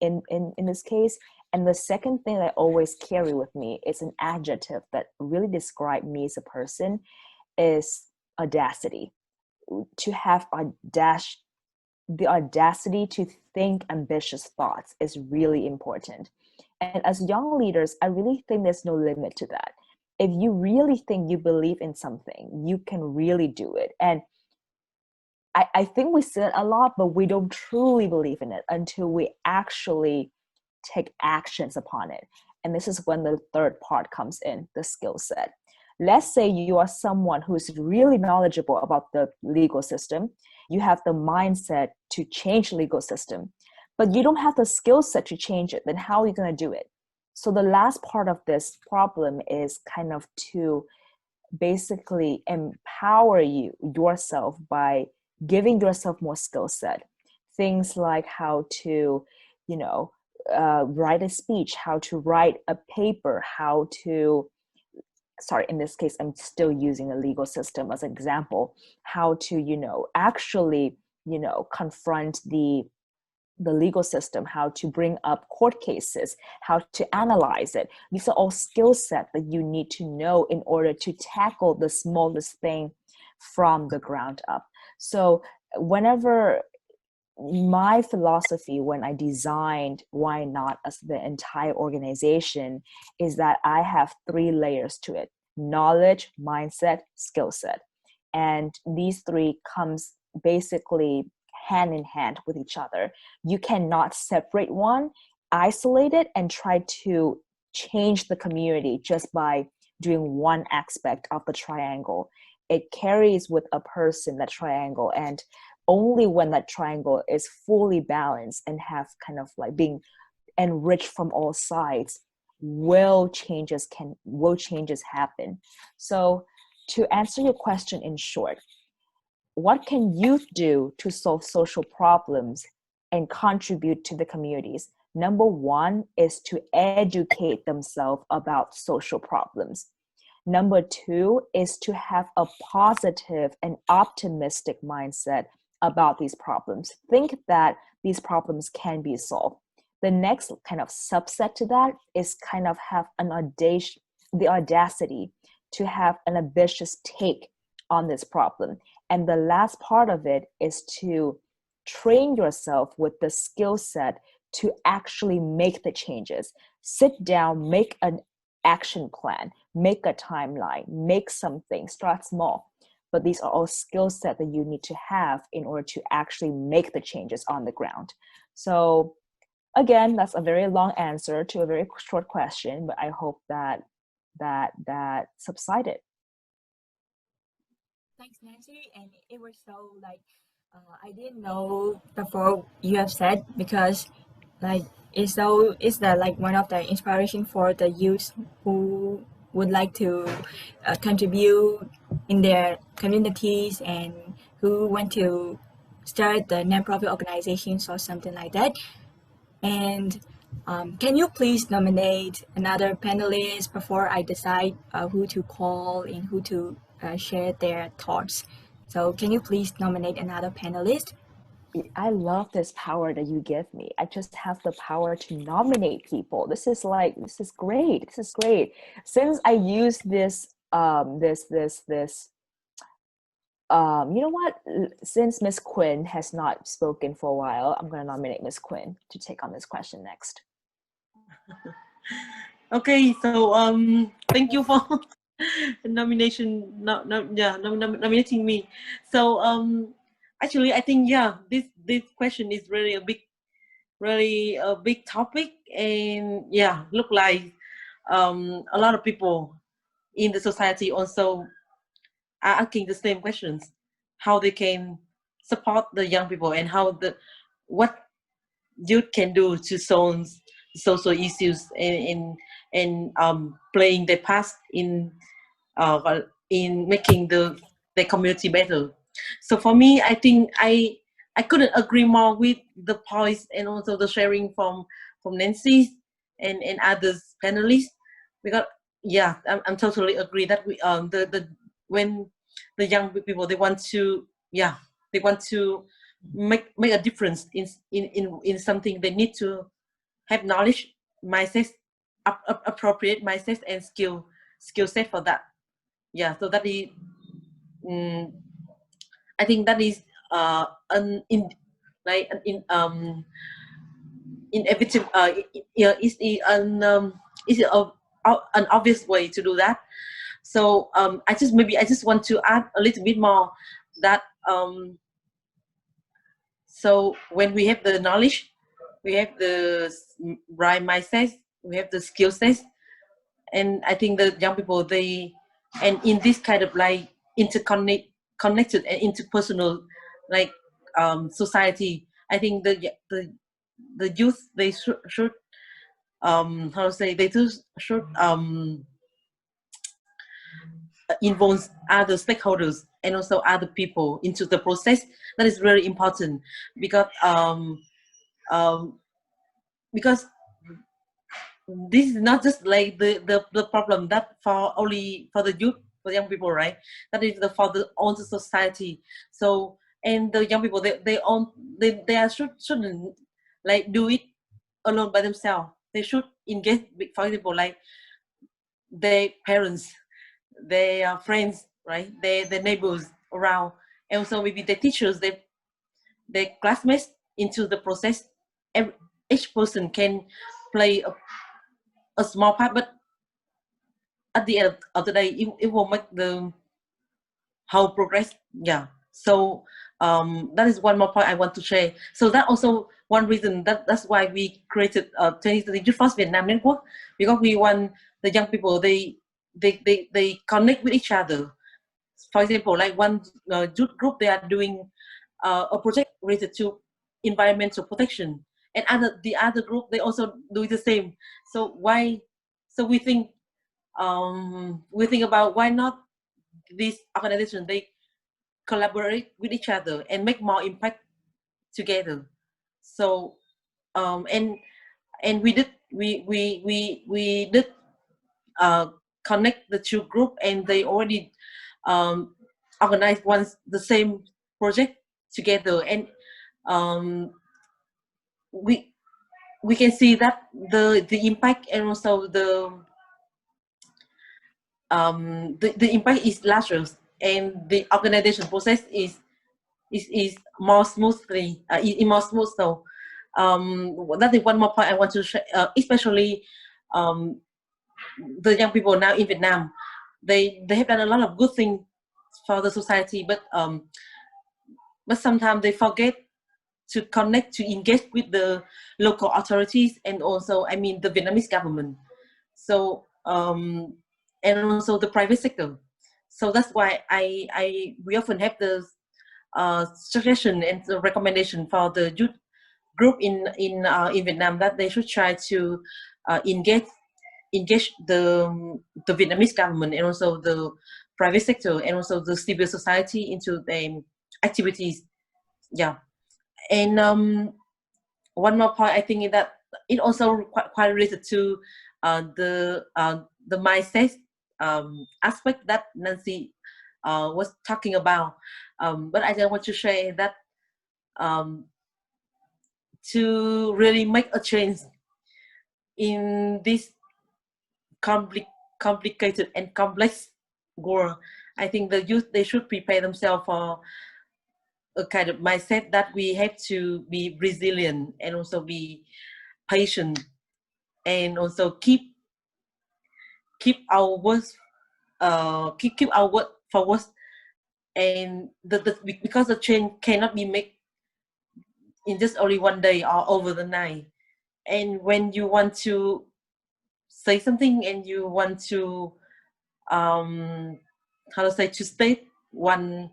[SPEAKER 3] in this case. And the second thing that I always carry with me is an adjective that really describes me as a person is audacity. To have the audacity to think ambitious thoughts is really important. And as young leaders, I really think there's no limit to that. If you really think you believe in something, you can really do it. And I think we say it a lot, but we don't truly believe in it until we actually take actions upon it. And this is when the third part comes in, the skill set. Let's say you are someone who is really knowledgeable about the legal system. You have the mindset to change the legal system, but you don't have the skill set to change it. Then how are you going to do it? So the last part of this problem is kind of to basically empower yourself by giving yourself more skill set. Things like how to, write a speech, how to write a paper, in this case, I'm still using a legal system as an example, how to, actually, confront the legal system, how to bring up court cases, how to analyze it. These are all skill sets that you need to know in order to tackle the smallest thing from the ground up. So whenever my philosophy when I designed YNOT as the entire organization is that I have 3 layers to it: knowledge, mindset, skill set. And these 3 comes basically hand in hand with each other. You cannot separate one, isolate it, and try to change the community just by doing one aspect of the triangle. It carries with a person, that triangle, and only when that triangle is fully balanced and have kind of like being enriched from all sides will changes happen. So to answer your question in short, what can youth do to solve social problems and contribute to the communities? Number one is to educate themselves about social problems. Number two is to have a positive and optimistic mindset about these problems. Think that these problems can be solved. The next kind of subset to that is kind of have the audacity to have an ambitious take on this problem. And the last part of it is to train yourself with the skill set to actually make the changes. Sit down, make an action plan, make a timeline, make something, start small. But these are all skill sets that you need to have in order to actually make the changes on the ground. So again, that's a very long answer to a very short question, but I hope that subsided.
[SPEAKER 1] Thanks, Nancy. And it was so like I didn't know before you have said, because like it's that like one of the inspiration for the youth who would like to contribute in their communities and who want to start the nonprofit organizations or something like that. And can you please nominate another panelist before I decide who to call and who to share their thoughts? So can you please nominate another panelist?
[SPEAKER 3] I love this power that you give me. I just have the power to nominate people. This is great. This is great. Since I use this, you know what? Since Miss Quinn has not spoken for a while, I'm going to nominate Miss Quinn to take on this question next.
[SPEAKER 4] Okay, so thank you for nominating me. So actually, I think this question is really a big topic, and look like a lot of people in the society also are asking the same questions: how they can support the young people, and what youth can do to solve social issues and playing their part in making the community better. So for me, I think I couldn't agree more with the points and also the sharing from Nancy and others panelists, because I'm totally agree that we when the young people they want to make a difference in something, they need to have knowledge, mindset, appropriate mindset and skill set for that. So that is I think that is inevitable. Is an obvious way to do that. So I just want to add a little bit more that so when we have the knowledge, we have the right mindset, we have the skill set, and I think the young people and in this kind of like connected and interpersonal like society, I think the youth they should how to say they should involve other stakeholders and also other people into the process. That is very important because this is not just like the problem that only for the youth, for young people, right? That is for the whole society. So and the young people they shouldn't like do it alone by themselves. They should engage with, for example, like their parents, their friends, right? Their neighbors around, and also maybe the teachers, their classmates into the process. Each person can play a small part, but at the end of the day, it will make the whole progress. So that is one more point I want to share. So that also one reason that's why we created 2030 Youth First Vietnam Network, because we want the young people they connect with each other. For example, like one youth group, they are doing a project related to environmental protection, and the other group they also do the same. So we think about why not these organizations they collaborate with each other and make more impact together. So and we did connect the two group, and they already organized once the same project together, and we can see that the impact, and also the impact is larger, and the organization process is more smoothly more smooth. So that is one more point I want to share, especially the young people now in Vietnam. They have done a lot of good things for the society, but sometimes they forget to connect, to engage with the local authorities, and also, I mean, the Vietnamese government. So and also the private sector. So that's why we often have the suggestion and the recommendation for the youth group in Vietnam, that they should try to engage the Vietnamese government, and also the private sector, and also the civil society into the activities. Yeah. And one more point I think is that it also quite related to the mindset aspect that Nancy was talking about. But I just want to share that to really make a change in this complicated and complex world, I think the youth, they should prepare themselves for a kind of mindset that we have to be resilient, and also be patient, and also keep our words keep our word forward. And because the change cannot be made in just only one day or over the night. And when you want to say something, and you want to how to say, to state one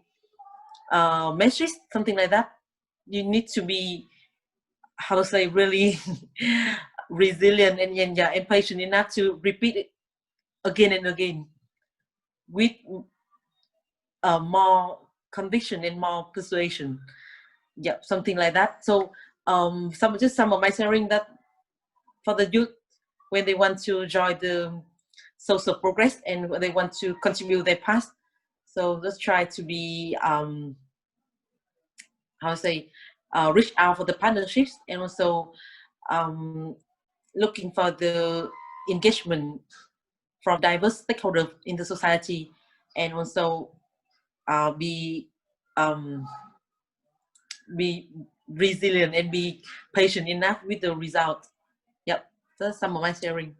[SPEAKER 4] message, something like that, you need to be, how to say, really resilient, and patient enough to repeat it again and again with more conviction and more persuasion. Yeah, something like that. So some of my sharing that for the youth, when they want to join the social progress, and when they want to continue their past. So let's try to be how to say, reach out for the partnerships, and also looking for the engagement from diverse stakeholders in the society, and also be resilient and be patient enough with the result. Yep, that's some of my sharing.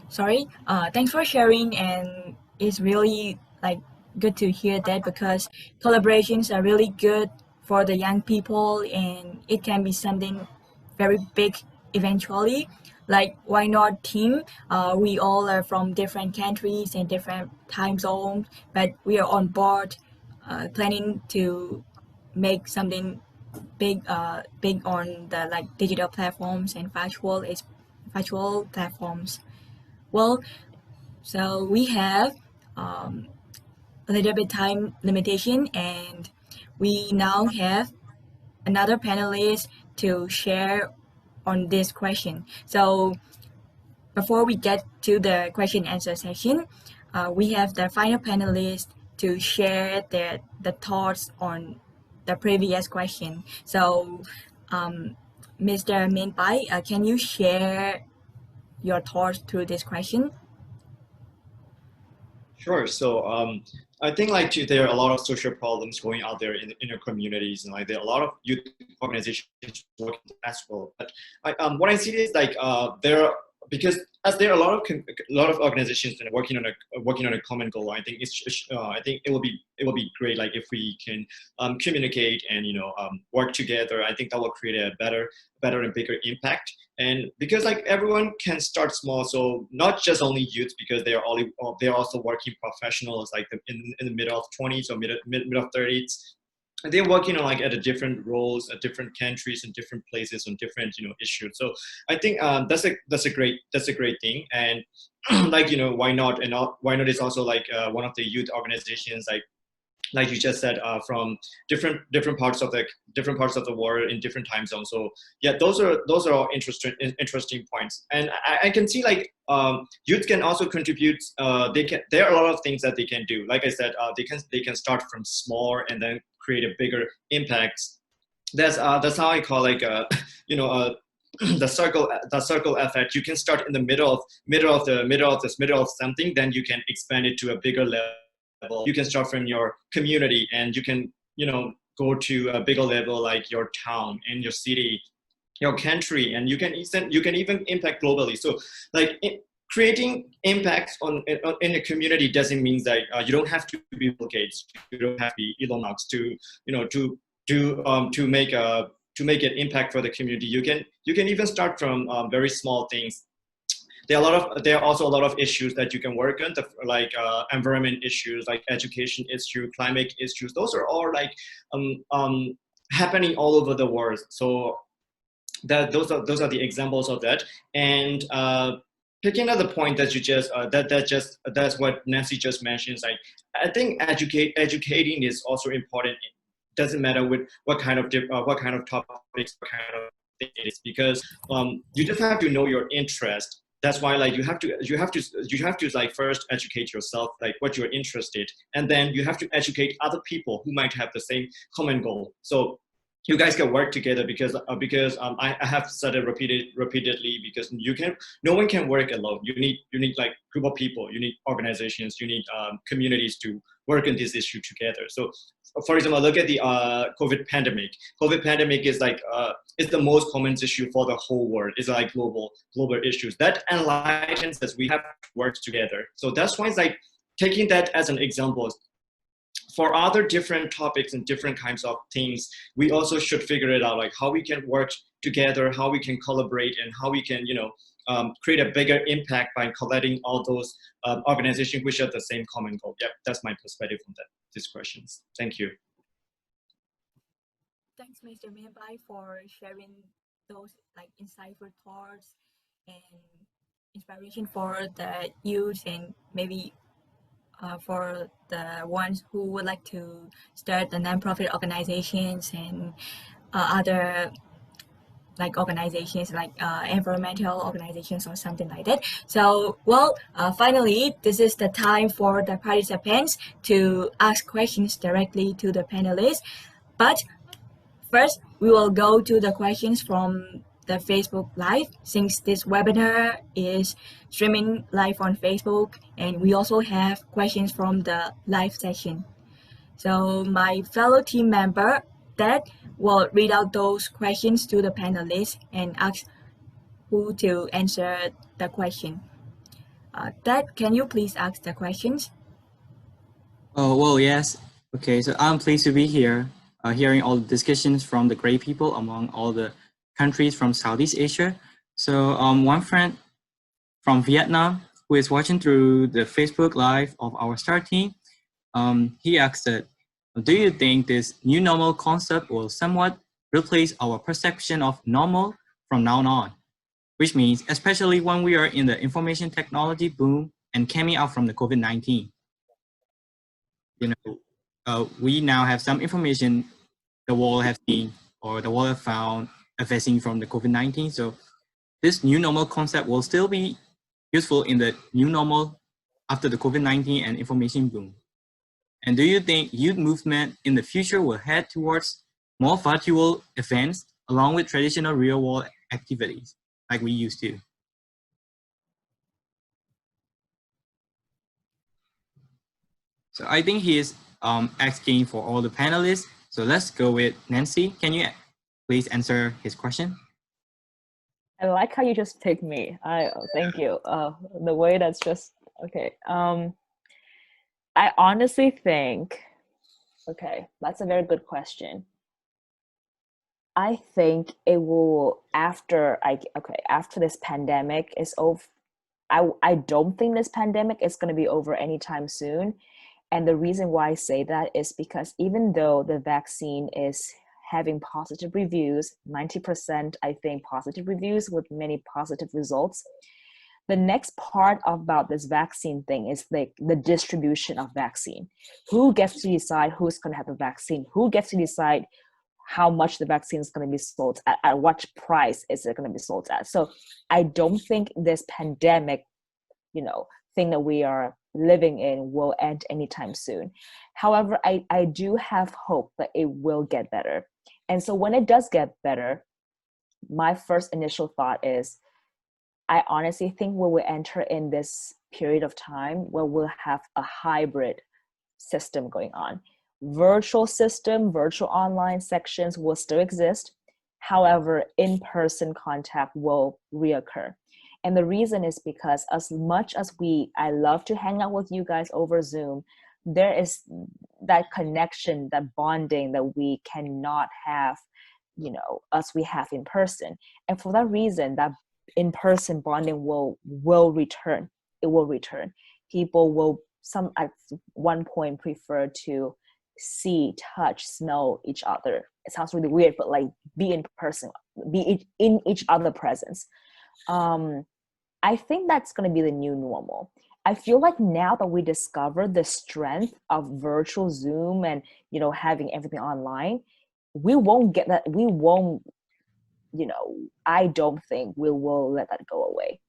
[SPEAKER 1] Sorry, thanks for sharing, and it's really like good to hear that, because collaborations are really good for the young people, and it can be something very big eventually. Like, why not team? We all are from different countries and different time zones, but we are on board, planning to make something big on the like digital platforms and virtual platforms. Well, so we have a little bit time limitation, and we now have another panelist to share on this question. So before we get to the question answer session, we have the final panelist to share the thoughts on the previous question. So Mr. Min Pai, can you share your thoughts to this question?
[SPEAKER 2] Sure. So I think like there are a lot of social problems going out there in our communities, and like there are a lot of youth organizations working as well. But what I see is like there are because as there are a lot of organizations that are working on a common goal, I think I think it will be great, like if we can communicate and work together. I think that will create a better and bigger impact. And because like everyone can start small, so not just only youth, because they're also working professionals, like in the middle of 20s or mid of 30s. And they're working on like at a different roles, at different countries and different places on different issues. So I think that's a great thing. And like why not? And why not is also like one of the youth organizations, like you just said, from different parts of the world in different time zones. So yeah, those are all interesting points. And I can see like youth can also contribute. There are a lot of things that they can do. Like I said, they can start from small and then create a bigger impact. That's how I call like the circle effect. You can start in the middle of something, then you can expand it to a bigger level. You can start from your community, and you can go to a bigger level, like your town and your city, your country, and you can even impact globally. So like creating impacts in a community doesn't mean that you don't have to be Bill Gates, you don't have to be Elon Musk to make an impact for the community. You can even start from very small things. There are also a lot of issues that you can work on, like environment issues, like education issue, climate issues. Those are all like happening all over the world. So those are the examples of that. And picking up the point that you just that's what Nancy just mentioned. Like I think educating is also important. It doesn't matter with what kind of topics, what kind of thing it is, because you just have to know your interest. That's why like you have to like first educate yourself, like what you're interested, and then you have to educate other people who might have the same common goal. So you guys can work together, because I have said it repeatedly, because no one can work alone. You need like group of people, you need organizations, you need communities to work on this issue together. So for example, look at the COVID pandemic. COVID pandemic is like is the most common issue for the whole world. It's like global issues that enlightens us. We have to work together. So that's why it's like taking that as an example. For other different topics and different kinds of things, we also should figure it out, like how we can work together, how we can collaborate, and how we can create a bigger impact by collecting all those organizations which have the same common goal. Yeah, that's my perspective on these questions. Thank you.
[SPEAKER 1] Thanks, Mr. Minbai, for sharing those like insightful thoughts and inspiration for the youth, and maybe for the ones who would like to start the nonprofit organizations and other like organizations, like environmental organizations or something like that. So, well, finally, this is the time for the participants to ask questions directly to the panelists. But first, we will go to the questions from the Facebook Live, since this webinar is streaming live on Facebook, and we also have questions from the live session. So my fellow team member, Ted, will read out those questions to the panelists and ask who to answer the question. Ted, can you please ask the questions?
[SPEAKER 6] Oh, well, yes. Okay, so I'm pleased to be here, hearing all the discussions from the great people among all the countries from Southeast Asia. So one friend from Vietnam who is watching through the Facebook Live of our STAR team, he asked that, do you think this new normal concept will somewhat replace our perception of normal from now on? Which means, especially when we are in the information technology boom and coming out from the COVID-19. We now have some information the world has seen or the world have found a vaccine from the COVID-19. So this new normal concept will still be useful in the new normal after the COVID-19 and information boom. And do you think youth movement in the future will head towards more virtual events along with traditional real world activities like we used to? So I think he is asking for all the panelists. So let's go with Nancy. Can you please answer his question?
[SPEAKER 3] I like how you just picked me. Thank you. The way that's just okay. I honestly think, okay, that's a very good question. I think it will after this pandemic is over. I don't think this pandemic is going to be over anytime soon. And the reason why I say that is because even though the vaccine is having positive reviews, 90% I think positive reviews with many positive results, the next part about this vaccine thing is like the distribution of vaccine. Who gets to decide who's going to have the vaccine? Who gets to decide how much the vaccine is going to be sold at what price is it going to be sold at? So I don't think this pandemic, thing that we are living in will end anytime soon. However, I do have hope that it will get better. And so when it does get better, my first initial thought is I honestly think we will enter in this period of time where we'll have a hybrid system going on. Virtual system, virtual online sections will still exist. However, in-person contact will reoccur. And the reason is because as much as I love to hang out with you guys over Zoom, there is that connection, that bonding that we cannot have, as we have in person. And for that reason, that in-person bonding will return. It will return. People will at one point prefer to see, touch, smell each other. It sounds really weird, but like be in person, be in each other presence. I think that's going to be the new normal. I feel like now that we discover the strength of virtual Zoom and having everything online, we won't get that. We won't, I don't think we will let that go away.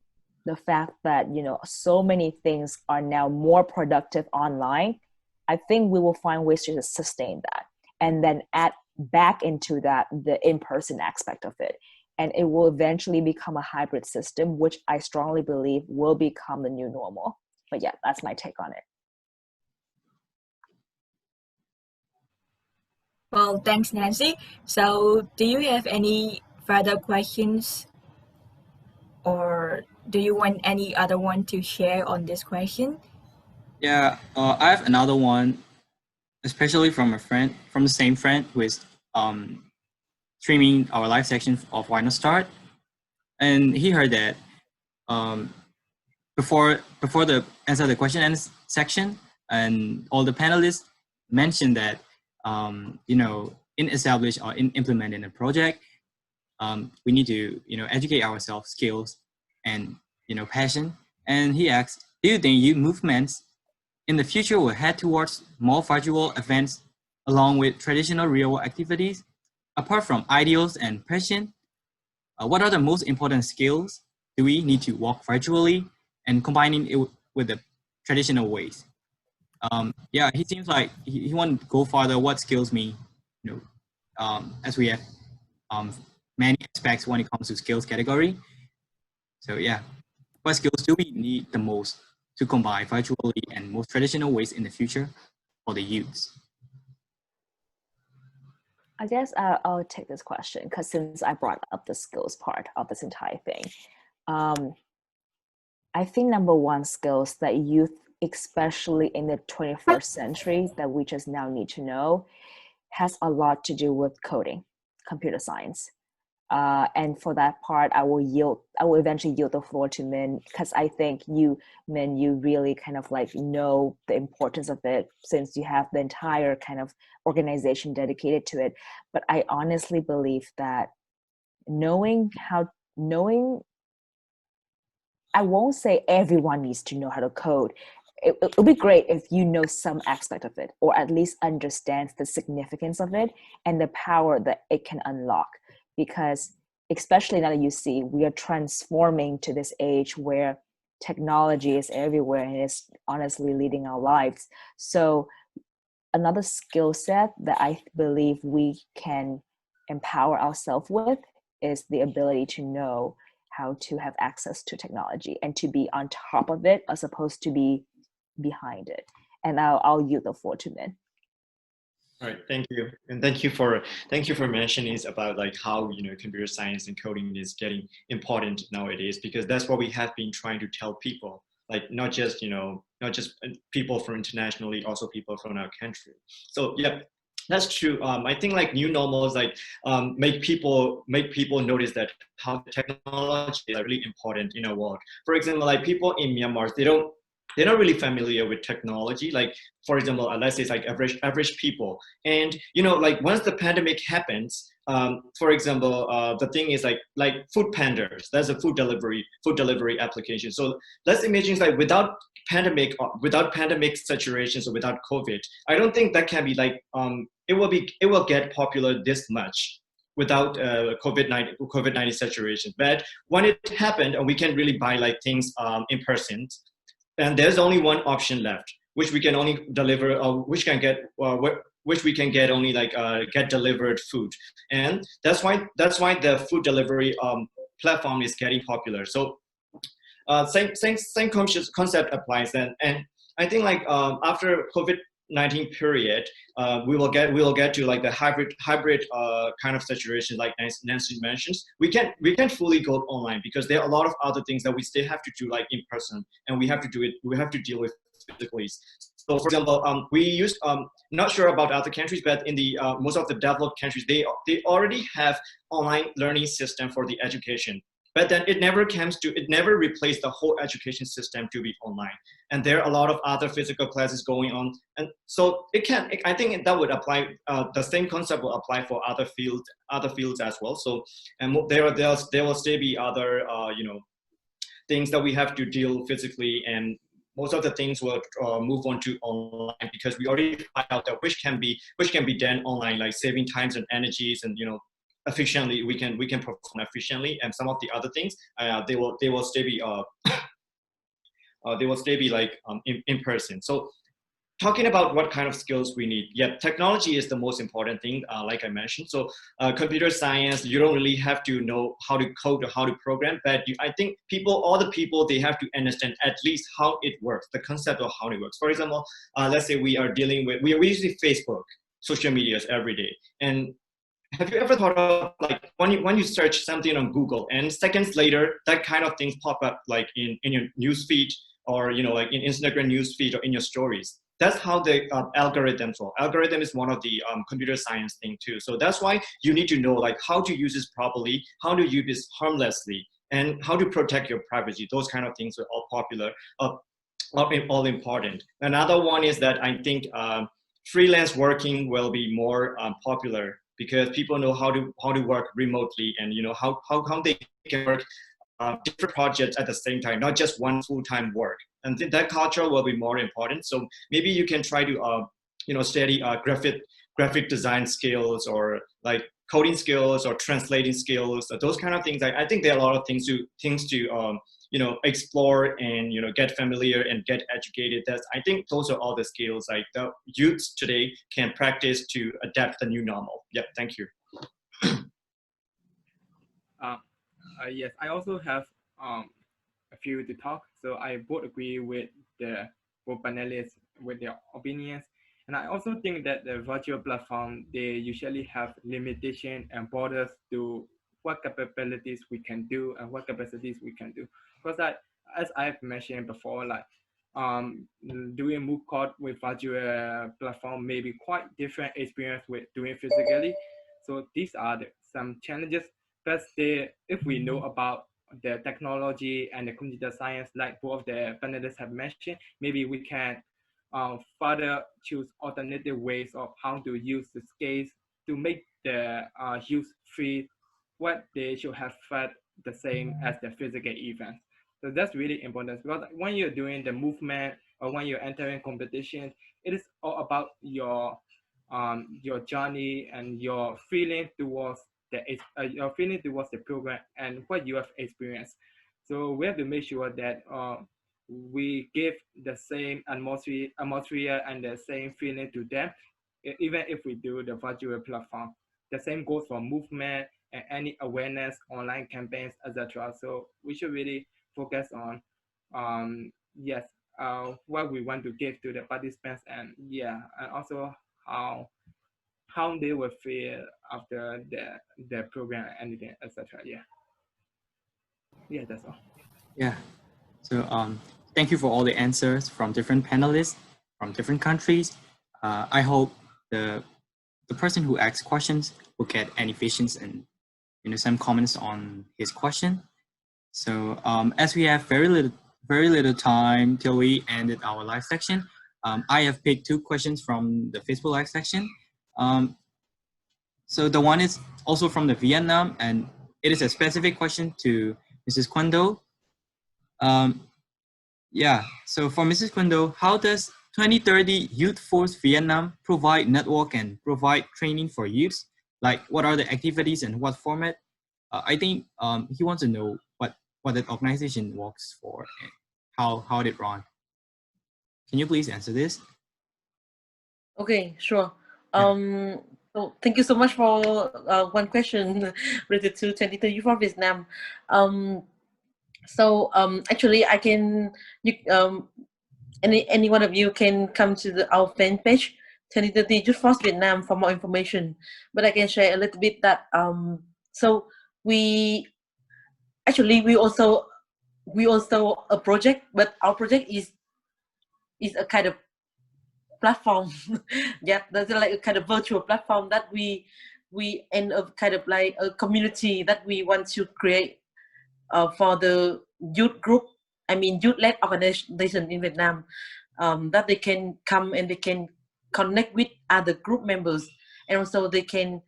[SPEAKER 3] The fact that so many things are now more productive online, I think we will find ways to sustain that and then add back into that the in-person aspect of it. And it will eventually become a hybrid system, which I strongly believe will become the new normal. But yeah, that's my take on it.
[SPEAKER 1] Well, thanks, Nancy. So, do you have any further questions, or do you want any other one to share on this question?
[SPEAKER 6] Yeah, I have another one, especially from from the same friend who is streaming our live section of Why Not Start, and he heard that before the answer the question and section, and all the panelists mentioned that in establish or in implementing a project, we need to educate ourselves skills and passion. And he asked, do you think youth movements in the future will head towards more virtual events along with traditional real activities? Apart from ideals and passion, what are the most important skills do we need to work virtually and combining it with the traditional ways? Yeah, he seems like he want to go farther. What skills mean, as we have many aspects when it comes to skills category. So yeah, what skills do we need the most to combine virtually and most traditional ways in the future for the youths?
[SPEAKER 3] I guess I'll take this question because since I brought up the skills part of this entire thing, I think number one skills that youth, especially in the 21st century, that we just now need to know has a lot to do with coding, computer science. And for that part, I will eventually yield the floor to Min, because I think Min, you really kind of like know the importance of it since you have the entire kind of organization dedicated to it. But I honestly believe that knowing, I won't say everyone needs to know how to code. It would be great if you know some aspect of it, or at least understands the significance of it and the power that it can unlock. Because especially now that you see we are transforming to this age where technology is everywhere and it's honestly leading our lives. So another skill set that I believe we can empower ourselves with is the ability to know how to have access to technology and to be on top of it as opposed to be behind it. And I'll yield the floor to Min.
[SPEAKER 2] All right, thank you, and thank you for mentioning is about like how computer science and coding is getting important nowadays, because that's what we have been trying to tell people, like not just people from internationally, also people from our country. So yeah, that's true. I think like new normals like make people notice that how technology is really important in our world. For example, like people in Myanmar, they're not really familiar with technology. Like for example, let's say it's like average people, and like once the pandemic happens, for example, the thing is like food pandas. That's a food delivery application. So let's imagine like without pandemic situations or without COVID, I don't think that can be like it will get popular this much without COVID-19 situation. But when it happened and we can really buy like things in person, and there's only one option left, which we can only deliver, which we can get only like get delivered food, and that's why the food delivery platform is getting popular. So same concept applies, and I think like after COVID-19 period, we will get to like the hybrid kind of situation like Nancy mentions. We can fully go online because there are a lot of other things that we still have to do like in person, and we have to deal with physically. So for example, we use not sure about other countries, but in the most of the developed countries, they already have online learning system for the education. But then it never replaced the whole education system to be online. And there are a lot of other physical classes going on. And so I think that would apply, the same concept will apply for other fields as well. So, and there will still be other, things that we have to deal physically, and most of the things will move on to online, because we already find out that which can be done online, like saving times and energies, and efficiently we can perform efficiently. And some of the other things, they will still be like in person. So talking about what kind of skills we need, yeah, technology is the most important thing, like I mentioned. So computer science, you don't really have to know how to code or how to program, but I think all the people, they have to understand at least how it works, the concept of how it works. For example, let's say we use Facebook, social medias every day. And have you ever thought of like when you search something on Google and seconds later that kind of things pop up like in your news feed, or like in Instagram news feed or in your stories? That's how the algorithms work. Algorithm is one of the computer science thing too. So that's why you need to know like how to use this properly, how to use this harmlessly, and how to protect your privacy. Those kind of things are all popular, all important. Another one is that I think freelance working will be more popular, because people know how to work remotely, and how they can work different projects at the same time, not just one full-time work. And that culture will be more important. So maybe you can try to study graphic design skills, or like coding skills, or translating skills, those kind of things. I think there are a lot of things to explore, and get familiar and get educated. I think those are all the skills like the youths today can practice to adapt the new normal. Yep, thank you.
[SPEAKER 5] Yes, I also have a few to talk. So I both agree with the both panelists with their opinions. And I also think that the virtual platform, they usually have limitation and borders to what capabilities we can do and what capacities we can do. Because as I've mentioned before, like doing MOOC code with virtual platform may be quite different experience with doing physically. So these are some challenges. But if we know about the technology and the computer science, like both the panelists have mentioned, maybe we can further choose alternative ways of how to use the scales to make the use free what they should have felt the same as the physical events. So that's really important, because when you're doing the movement or when you're entering competition, it is all about your journey and your feeling towards the program and what you have experienced. So we have to make sure that we give the same atmosphere and the same feeling to them, even if we do the virtual platform. The same goes for movement and any awareness, online campaigns, etc. So we should really focus on, yes, what we want to give to the participants, and yeah, and also how how they will feel after their program, anything, etc. Yeah, that's all.
[SPEAKER 6] Yeah. So thank you for all the answers from different panelists from different countries. I hope the person who asks questions will get any visions and some comments on his question. So as we have very little time till we ended our live section, I have picked 2 questions from the Facebook live section. So the one is also from the Vietnam, and it is a specific question to Mrs. Kwando. Yeah, so for Mrs. Kwando, how does 2030 Youth Force Vietnam provide network and provide training for youths? Like, what are the activities and what format? I think he wants to know what that organization works for and how it run. Can you please answer this?
[SPEAKER 4] Okay, sure. So thank you so much for one question related to 2030 for Vietnam. Actually, I can any one of you can come to our fan page 2030 Youth Force Vietnam for more information. But I can share a little bit that so we also a project, but our project is a kind of platform. Yeah, that's like a kind of virtual platform that we end up kind of like a community that we want to create for the youth group, I mean youth-led organization in Vietnam, that they can come and they can connect with other group members, and also they can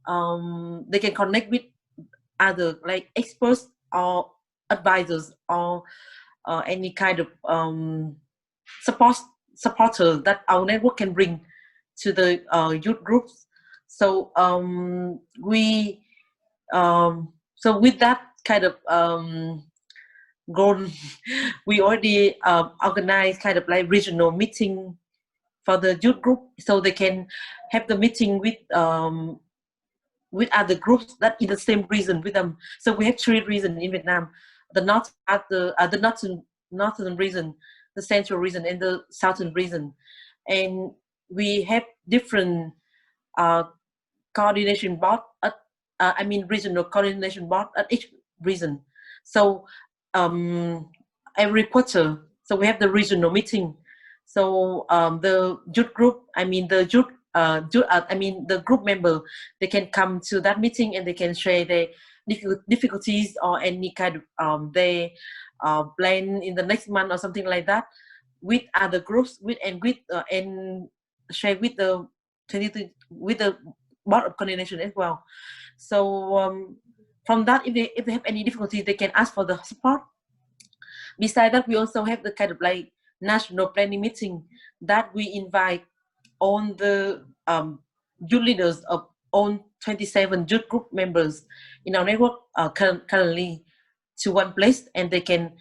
[SPEAKER 4] connect with other like experts or advisors or any kind of supporter that our network can bring to the youth groups. So with that kind of goal, we already organized kind of like regional meeting for the youth group, so they can have the meeting with other groups that in the same region with them. So we have 3 regions in Vietnam: the northern region, the central region, and the southern region. And we have different coordination board at, regional coordination board at each region. So every quarter, so we have the regional meeting. So the youth group, the group member, they can come to that meeting and they can share their difficulties or any kind of they plan in the next month or something like that with other groups and share with the board of coordination as well. So from that, if they have any difficulties, they can ask for the support. Besides that, we also have the kind of like national planning meeting that we invite all the youth leaders of all 27 youth group members in our network currently to one place, and they can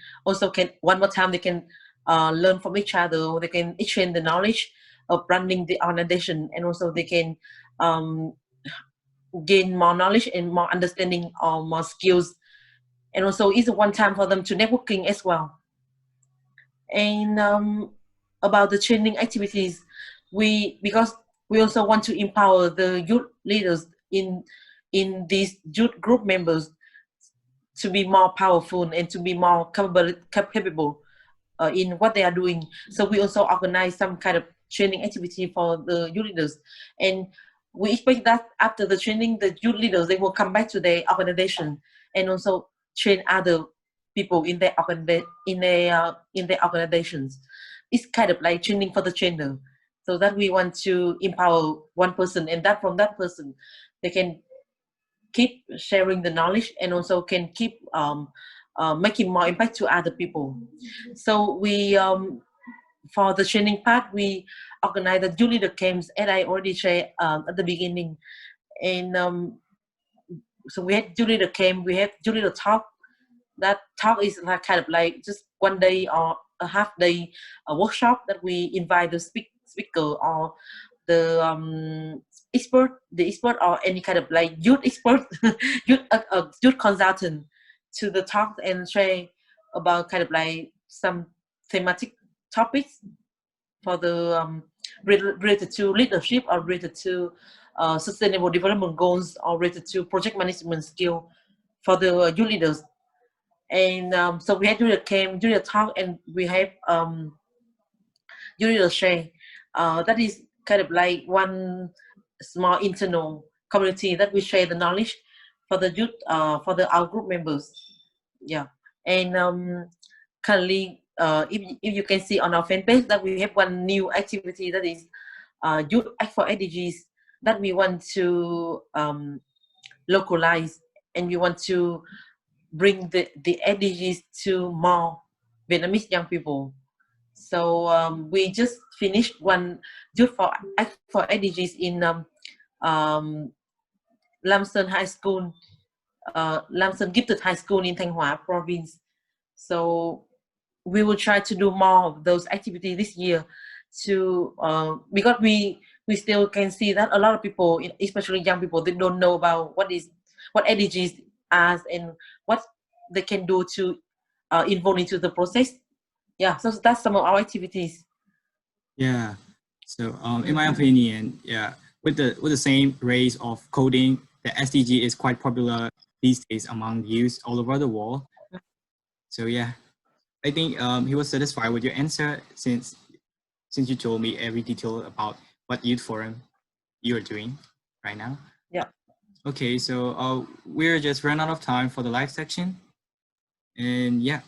[SPEAKER 4] one more time they can learn from each other. They can exchange the knowledge of running the organization, and also they can gain more knowledge and more understanding or more skills. And also it's one time for them to networking as well. And about the training activities, because we also want to empower the youth leaders in these youth group members to be more powerful and to be more capable in what they are doing. So we also organize some kind of training activity for the youth leaders, and we expect that after the training, the youth leaders, they will come back to their organization and also train other people in their organizations. It's kind of like training for the trainer, so that we want to empower one person, and that from that person they can keep sharing the knowledge and also can keep making more impact to other people. So we for the training part, we organize the youth leader camps, as I already shared at the beginning. And so we had youth leader camp, we have youth leader talk. That talk is like kind of like just one day or a half day workshop that we invite the speaker or the expert or any kind of like youth expert, youth consultant to the talk and share about kind of like some thematic topics for the related to leadership or related to sustainable development goals or related to project management skill for the youth leaders. And so we had do the camp, do the talk, and we have youth leader share. That is kind of like one small internal community that we share the knowledge for the youth, for our group members. Yeah, and currently, if you can see on our fan page that we have one new activity, that is Youth Act for SDGs, that we want to localize, and we want to bring the SDGs to more Vietnamese young people. So we just finished one Youth for Act for SDGs in Lam Sơn High School, Lam Sơn Gifted High School in Thanh Hóa province. So we will try to do more of those activities this year to because we still can see that a lot of people, especially young people, they don't know about what SDGs are and what they can do to involve into the process. Yeah, so that's some of our activities.
[SPEAKER 6] Yeah. So in my opinion, yeah, with the same race of coding, the SDG is quite popular these days among youth all over the world. So yeah, I think he was satisfied with your answer since you told me every detail about what youth forum you are doing right now.
[SPEAKER 4] Yeah.
[SPEAKER 6] Okay, so we're just run out of time for the live section, and yeah,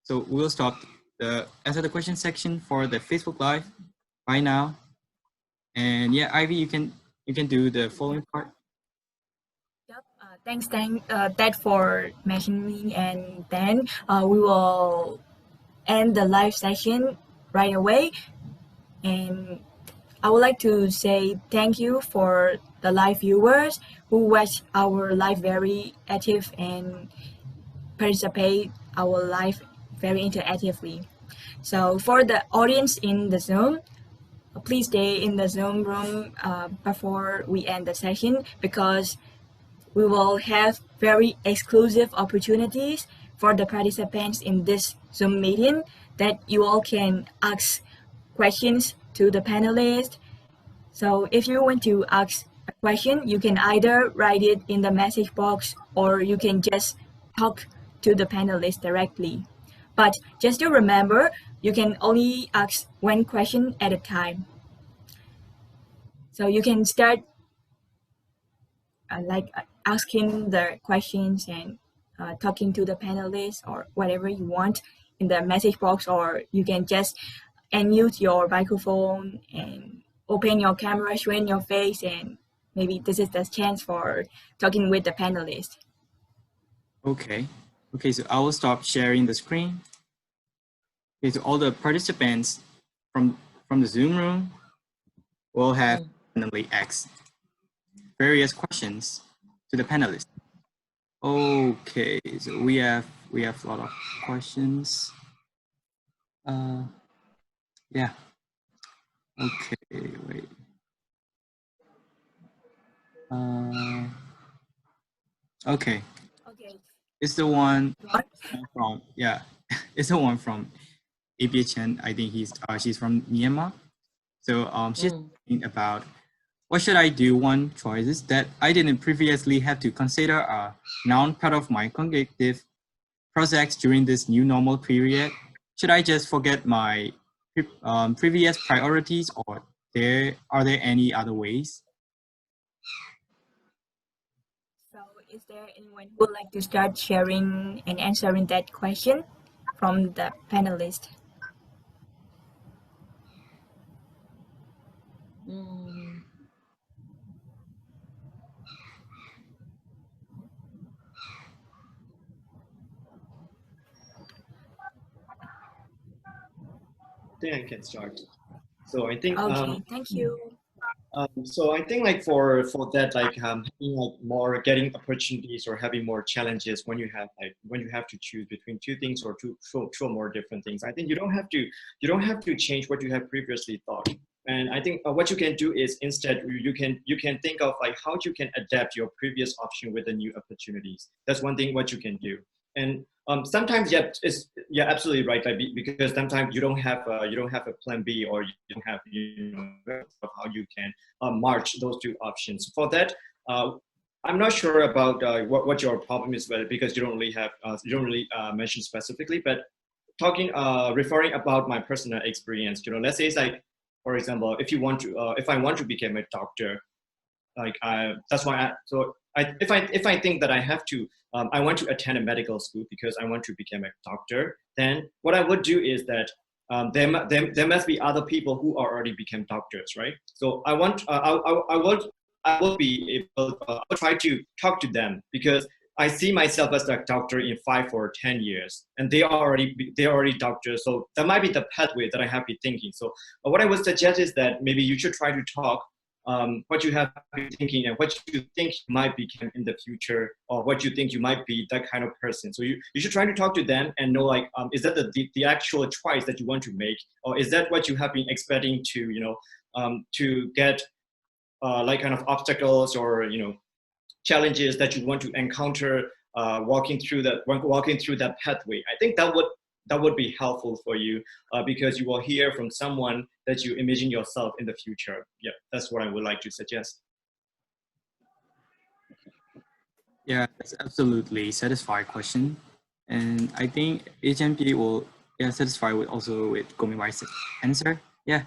[SPEAKER 6] so we'll stop the answer the question section for the Facebook Live right now. And yeah, Ivy, you can do the following part.
[SPEAKER 1] Yep. Thanks, Ted, for mentioning me, and then we will end the live session right away. And I would like to say thank you for the live viewers who watch our live very active and participate our live very interactively. So for the audience in the Zoom, please stay in the Zoom room before we end the session, because we will have very exclusive opportunities for the participants in this Zoom meeting, that you all can ask questions to the panelists. So if you want to ask a question, you can either write it in the message box, or you can just talk to the panelists directly. But just to remember, you can only ask one question at a time. So you can start asking the questions and talking to the panelists or whatever you want in the message box, or you can just unmute your microphone and open your camera, showing your face, and maybe this is the chance for talking with the panelists.
[SPEAKER 6] Okay, so I will stop sharing the screen. Okay, so all the participants from the Zoom room will have randomly asked various questions to the panelists. Okay, so we have a lot of questions. Yeah. Okay, wait. Okay. It's the one from it's the one from Abia Chen. I think she's from Myanmar. So she's thinking about, what should I do? One choice is that I didn't previously have to consider a non-part of my cognitive projects during this new normal period. Should I just forget my previous priorities, or are there any other ways?
[SPEAKER 1] So is there anyone who would like to start sharing and answering that question from the panelists?
[SPEAKER 2] I think I can start. So I think
[SPEAKER 1] okay, thank you.
[SPEAKER 2] So I think like for that, like having like more getting opportunities or having more challenges when you have to choose between two things or two or more different things. I think you don't have to change what you have previously thought. And I think what you can do is instead you can think of like how you can adapt your previous option with the new opportunities. That's one thing what you can do. And sometimes yeah, absolutely right. Like because sometimes you don't have a plan B, or you don't have of how you can march those two options. For that, I'm not sure about what your problem is, but because you don't really mention specifically, but talking referring about my personal experience, let's say it's like, for example, if I want to become a doctor, like that's why if I think that I have to I want to attend a medical school because I want to become a doctor, then what I would do is that there must be other people who are already become doctors, right? So I will be able I will try to talk to them, because I see myself as a doctor in 5 or 10 years, and they're already doctors. So that might be the pathway that I have been thinking. So what I would suggest is that maybe you should try to talk what you have been thinking and what you think you might become in the future, or what you think you might be that kind of person. So you should try to talk to them and know, like, is that the actual choice that you want to make, or is that what you have been expecting to get like kind of obstacles or challenges that you want to encounter walking through that pathway. I think that would be helpful for you, because you will hear from someone that you imagine yourself in the future. Yeah, that's what I would like to suggest.
[SPEAKER 6] Yeah, that's absolutely satisfied question. And I think HMP will satisfy with Gomibai's answer. Yeah.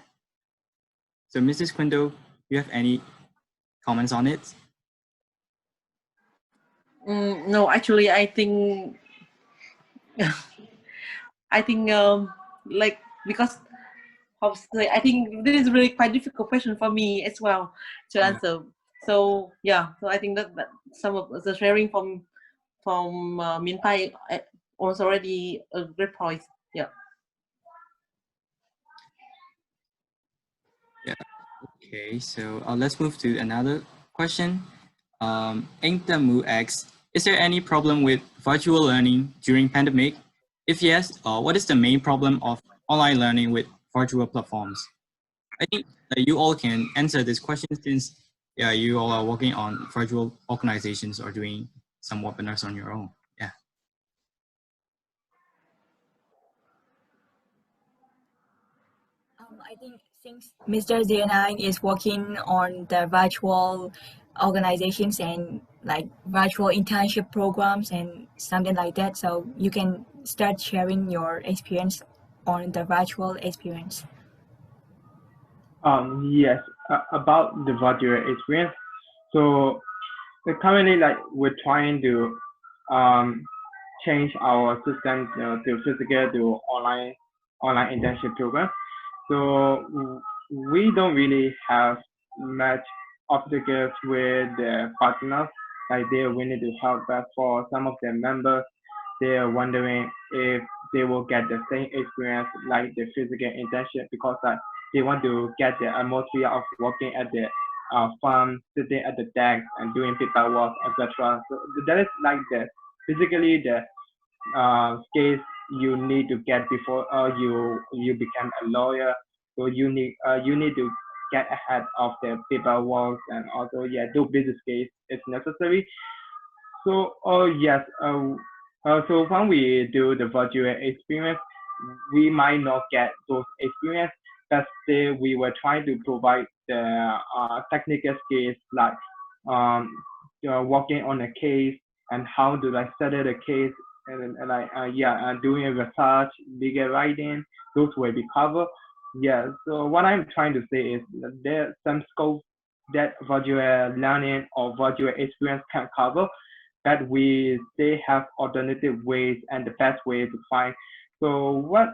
[SPEAKER 6] So Mrs. Quindo, do you have any comments on it?
[SPEAKER 4] No, actually, I think like, because obviously I think this is really quite difficult question for me as well to answer. So yeah, so I think that some of the sharing from Min Pai was already a great point. Yeah.
[SPEAKER 6] Yeah. Okay. So let's move to another question. Inktamu asks, is there any problem with virtual learning during pandemic? If yes, what is the main problem of online learning with virtual platforms? I think you all can answer this question, since you all are working on virtual organizations or doing some webinars on your own. Yeah.
[SPEAKER 1] I think since Mr. Zianine is working on the virtual organizations and like virtual internship programs and something like that, so you can start sharing your experience on the virtual experience.
[SPEAKER 7] Yes, about the virtual experience. So currently, like, we're trying to um, change our system to physical to online internship program. So we don't really have much obstacles with the partners. Like, they're willing to help us. For some of the members, they're wondering if they will get the same experience like the physical internship, because they want to get the atmosphere of working at the farm, sitting at the desk and doing paperwork, etc. So that is like the physically the skills you need to get before you become a lawyer. So you need to get ahead of the paperwork, and also do business case if necessary. So, yes, so when we do the virtual experience, we might not get those experience, but still we were trying to provide the technical skills, like um, working on a case and how to like settle the case, and like doing a research, legal writing, those will be covered. Yeah. So what I'm trying to say is that there's some scope that virtual learning or virtual experience can cover, that we still have alternative ways and the best way to find. So what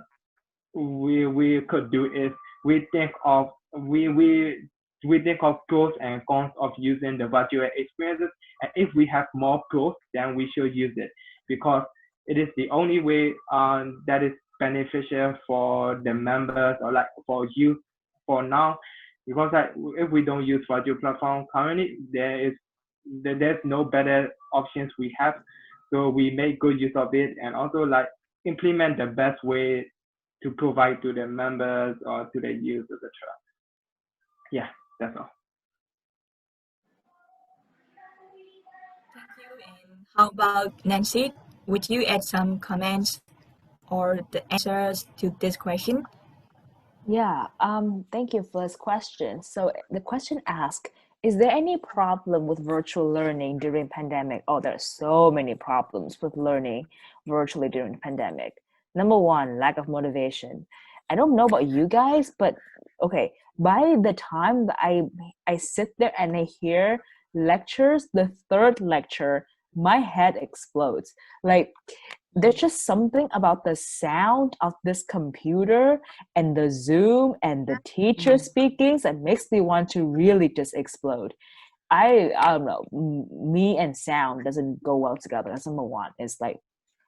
[SPEAKER 7] we could do is we think of we think of pros and cons of using the virtual experiences, and if we have more pros, then we should use it, because it is the only way that is beneficial for the members, or like for you for now. Because like, if we don't use virtual platform currently, there's no better options we have. So we make good use of it, and also like implement the best way to provide to the members or to the users, etc. Yeah, that's all.
[SPEAKER 1] Thank you. And how about Nancy? would you add some comments or the answers to this question?
[SPEAKER 3] Yeah, thank you for this question. So the question asked, is there any problem with virtual learning during pandemic? Oh, there are so many problems with learning virtually during the pandemic. Number one, lack of motivation. I don't know about you guys, but okay, by the time that I sit there and I hear lectures, the third lecture, my head explodes. Like there's just something about the sound of this computer and the Zoom and the teacher speaking that makes me want to really just explode. I don't know. Me and sound doesn't go well together. That's number one. It's like,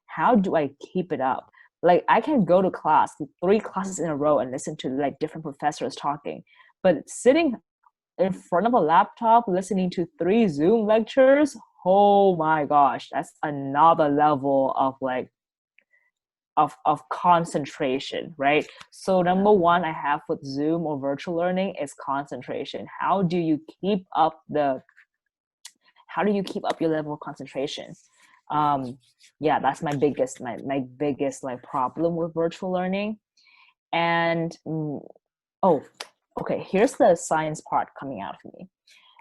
[SPEAKER 3] how do I keep it up? Like I can go to class, 3 classes in a row, and listen to like different professors talking, but sitting in front of a laptop listening to 3 Zoom lectures, oh my gosh, that's another level of like of concentration, right? So number one I have with Zoom or virtual learning is concentration. How do you keep up your level of concentration? Yeah, that's my biggest like problem with virtual learning. And oh, okay, here's the science part coming out of me.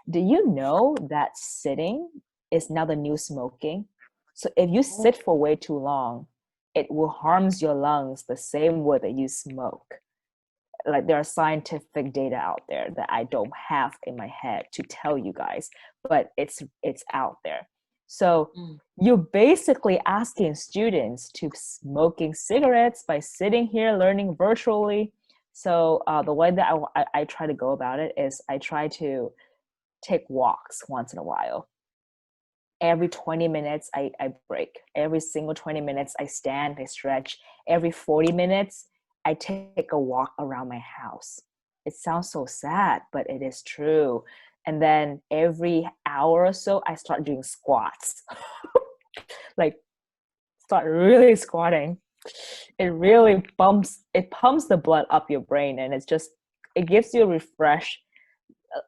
[SPEAKER 3] Do you know that sitting is now the new smoking? So if you sit for way too long, it will harms your lungs the same way that you smoke. Like there are scientific data out there that I don't have in my head to tell you guys, but it's out there. So you're basically asking students to smoking cigarettes by sitting here learning virtually. So the way that I try to go about it is I try to take walks once in a while. Every 20 minutes, I break. Every single 20 minutes, I stand, I stretch. Every 40 minutes, I take a walk around my house. It sounds so sad, but it is true. And then every hour or so, I start doing squats. Like, start really squatting. It really pumps the blood up your brain, and it gives you a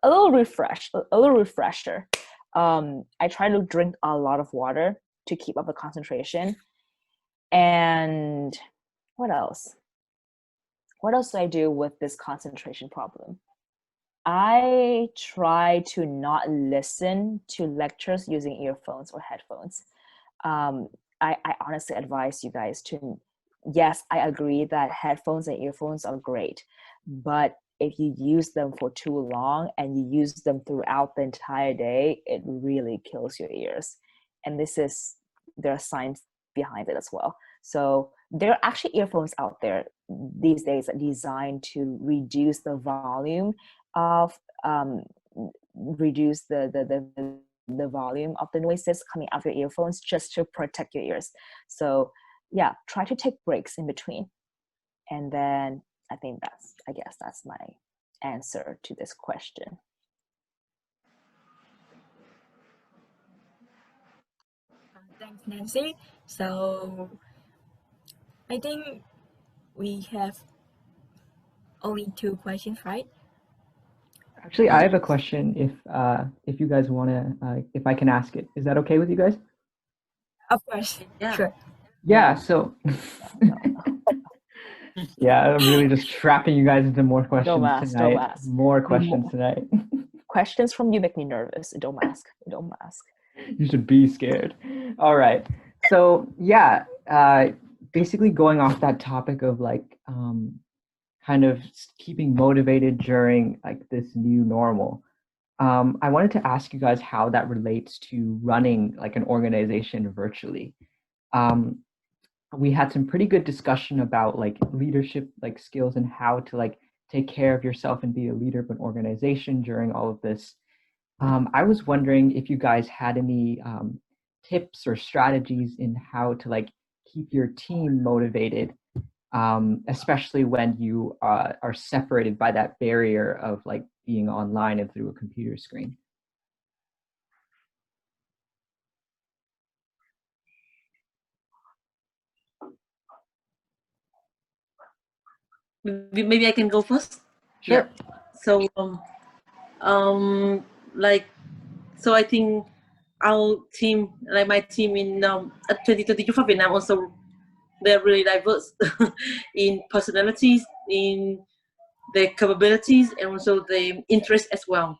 [SPEAKER 3] little refresher. I try to drink a lot of water to keep up the concentration. And what else? What else do I do with this concentration problem? I try to not listen to lectures using earphones or headphones. I honestly advise you guys to, yes, I agree that headphones and earphones are great, but if you use them for too long and you use them throughout the entire day, it really kills your ears. And there are science behind it as well. So there are actually earphones out there these days that are designed to reduce the volume of reduce the volume of the noises coming out of your earphones just to protect your ears. So yeah, try to take breaks in between. And then I guess that's my answer to this question.
[SPEAKER 1] Thanks, Nancy. So I think we have only 2 questions, right?
[SPEAKER 8] Actually, I have a question. If you guys want to, if I can ask it, is that okay with you guys?
[SPEAKER 1] Of course.
[SPEAKER 4] Yeah.
[SPEAKER 1] Sure.
[SPEAKER 8] Yeah. So. Yeah, I'm really just trapping you guys into more questions tonight.
[SPEAKER 3] Don't ask.
[SPEAKER 8] More questions tonight.
[SPEAKER 3] Questions from you make me nervous. Don't ask.
[SPEAKER 8] You should be scared. All right. So yeah, basically going off that topic of like kind of keeping motivated during like this new normal. I wanted to ask you guys how that relates to running like an organization virtually. We had some pretty good discussion about like leadership like skills and how to like take care of yourself and be a leader of an organization during all of this. I was wondering if you guys had any tips or strategies in how to like keep your team motivated, especially when you are separated by that barrier of like being online and through a computer screen.
[SPEAKER 4] Maybe I can go first.
[SPEAKER 8] Sure.
[SPEAKER 4] Yeah. So like, so I think our team, like my team in at 2022 for Vietnam, also they're really diverse in personalities, in their capabilities, and also their interests as well.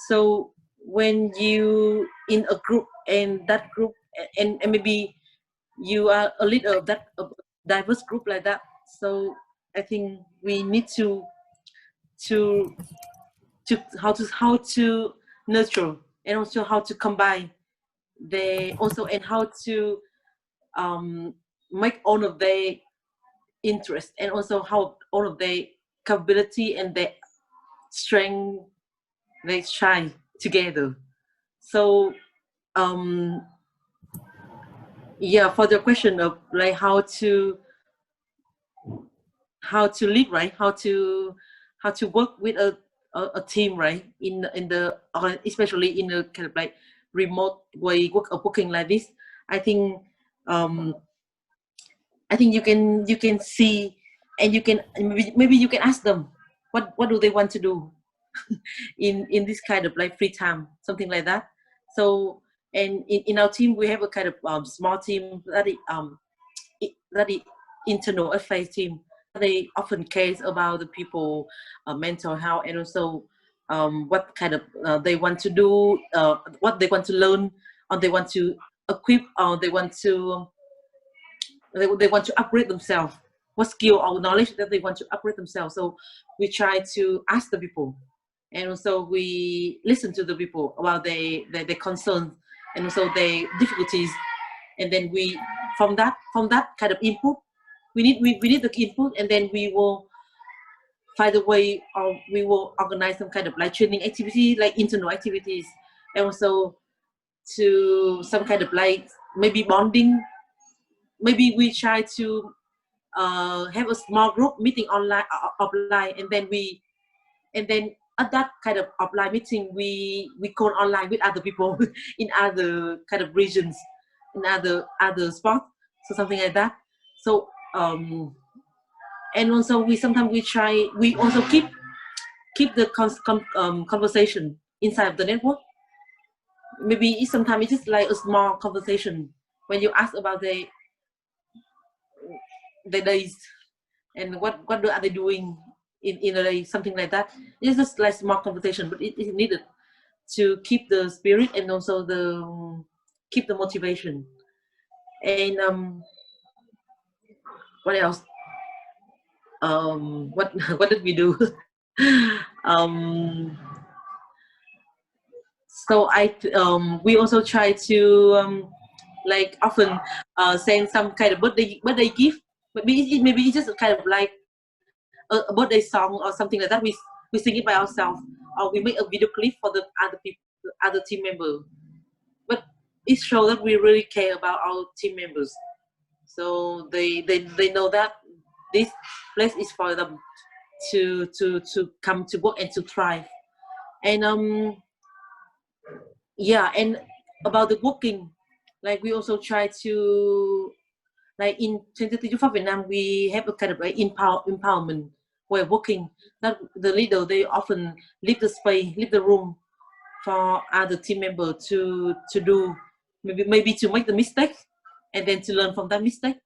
[SPEAKER 4] So when you in a group, and that group, and maybe you are a leader of that diverse group like that, so I think we need to how to nurture, and also how to combine they also, and how to make all of their interest, and also how all of their capability and their strength they shine together. So yeah, for the question of like how to lead, right, how to work with a team, right, in the especially in a kind of like remote way working like this, I think you can see, and you can maybe you can ask them what do they want to do in this kind of like free time, something like that. So, and in our team we have a kind of small team that is internal affairs team. They often care about the people mental health, and also what kind of they want to do, what they want to learn, or they want to equip, or they want to upgrade themselves, what skill or knowledge that they want to upgrade themselves. So we try to ask the people, and also we listen to the people about their concerns, and also their difficulties, and then we from that kind of input, we need the input, and then we will find a way, or we will organize some kind of like training activity, like internal activities, and also to some kind of like maybe bonding. Maybe we try to have a small group meeting online, offline, and then at that kind of offline meeting, we call online with other people in other kind of regions, in other spots, so something like that. So and also we sometimes we also keep the conversation inside of the network. Maybe sometimes it's just like a small conversation when you ask about the days, and what are they doing in a day, something like that. It's just like small conversation, but it is needed to keep the spirit, and also keep the motivation. And what else? What what did we do? um, so we also try to like often send some kind of birthday gift. Maybe it's just a kind of like a birthday song or something like that. We sing it by ourselves, or we make a video clip for the other people, other team member. But it shows that we really care about our team members, so they know that this place is for them to come to work and to thrive. And yeah, and about the working, like we also try to, like in 2022 for Vietnam, we have a kind of like empowerment way of working. That the leader, they often leave the space, leave the room for other team member to do, maybe to make the mistake, and then to learn from that mistake,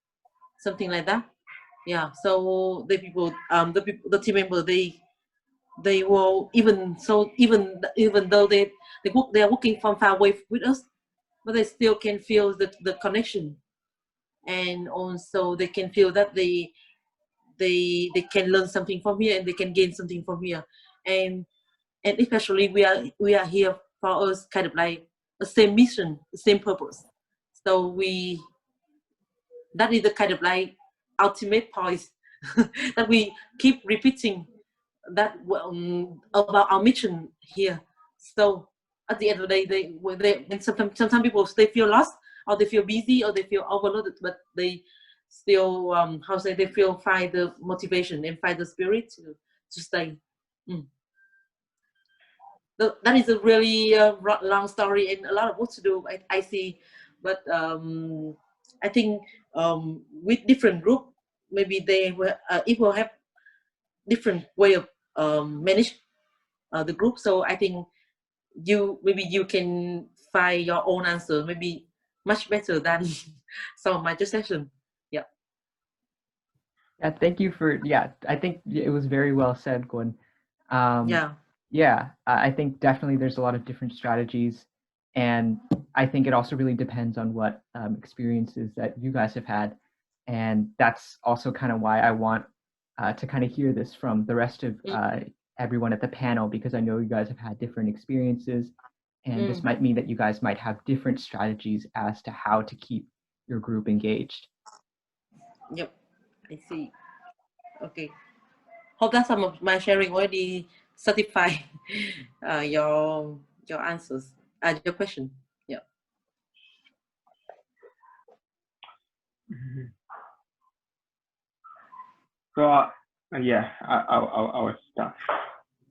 [SPEAKER 4] something like that. Yeah. So the people, the team member, they will even though they are working from far away with us, but they still can feel the connection, and also they can feel that they can learn something from here, and they can gain something from here. And especially we are here for us kind of like the same mission, the same purpose. So that is the kind of like ultimate point that we keep repeating, that about our mission here. So at the end of the day, and sometimes people, they feel lost, or they feel busy, or they feel overloaded, but they still they feel find the motivation and find the spirit to stay. That is a really long story, and a lot of work to do, I see. But I think with different group, maybe they will it will have different way of manage the group. So I think you can justify your own answer maybe much better than some of my suggestions. Yeah.
[SPEAKER 8] Yeah, thank you for, yeah, I think it was very well said, Gwen.
[SPEAKER 4] Yeah.
[SPEAKER 8] Yeah, I think definitely there's a lot of different strategies, and I think it also really depends on what experiences that you guys have had, and that's also kind of why I want to kind of hear this from the rest of everyone at the panel, because I know you guys have had different experiences, and this might mean that you guys might have different strategies as to how to keep your group engaged.
[SPEAKER 4] Yep, I see. Okay. Hope that some of my sharing already satisfy your answers, your question. Yeah.
[SPEAKER 7] So yeah, I will start.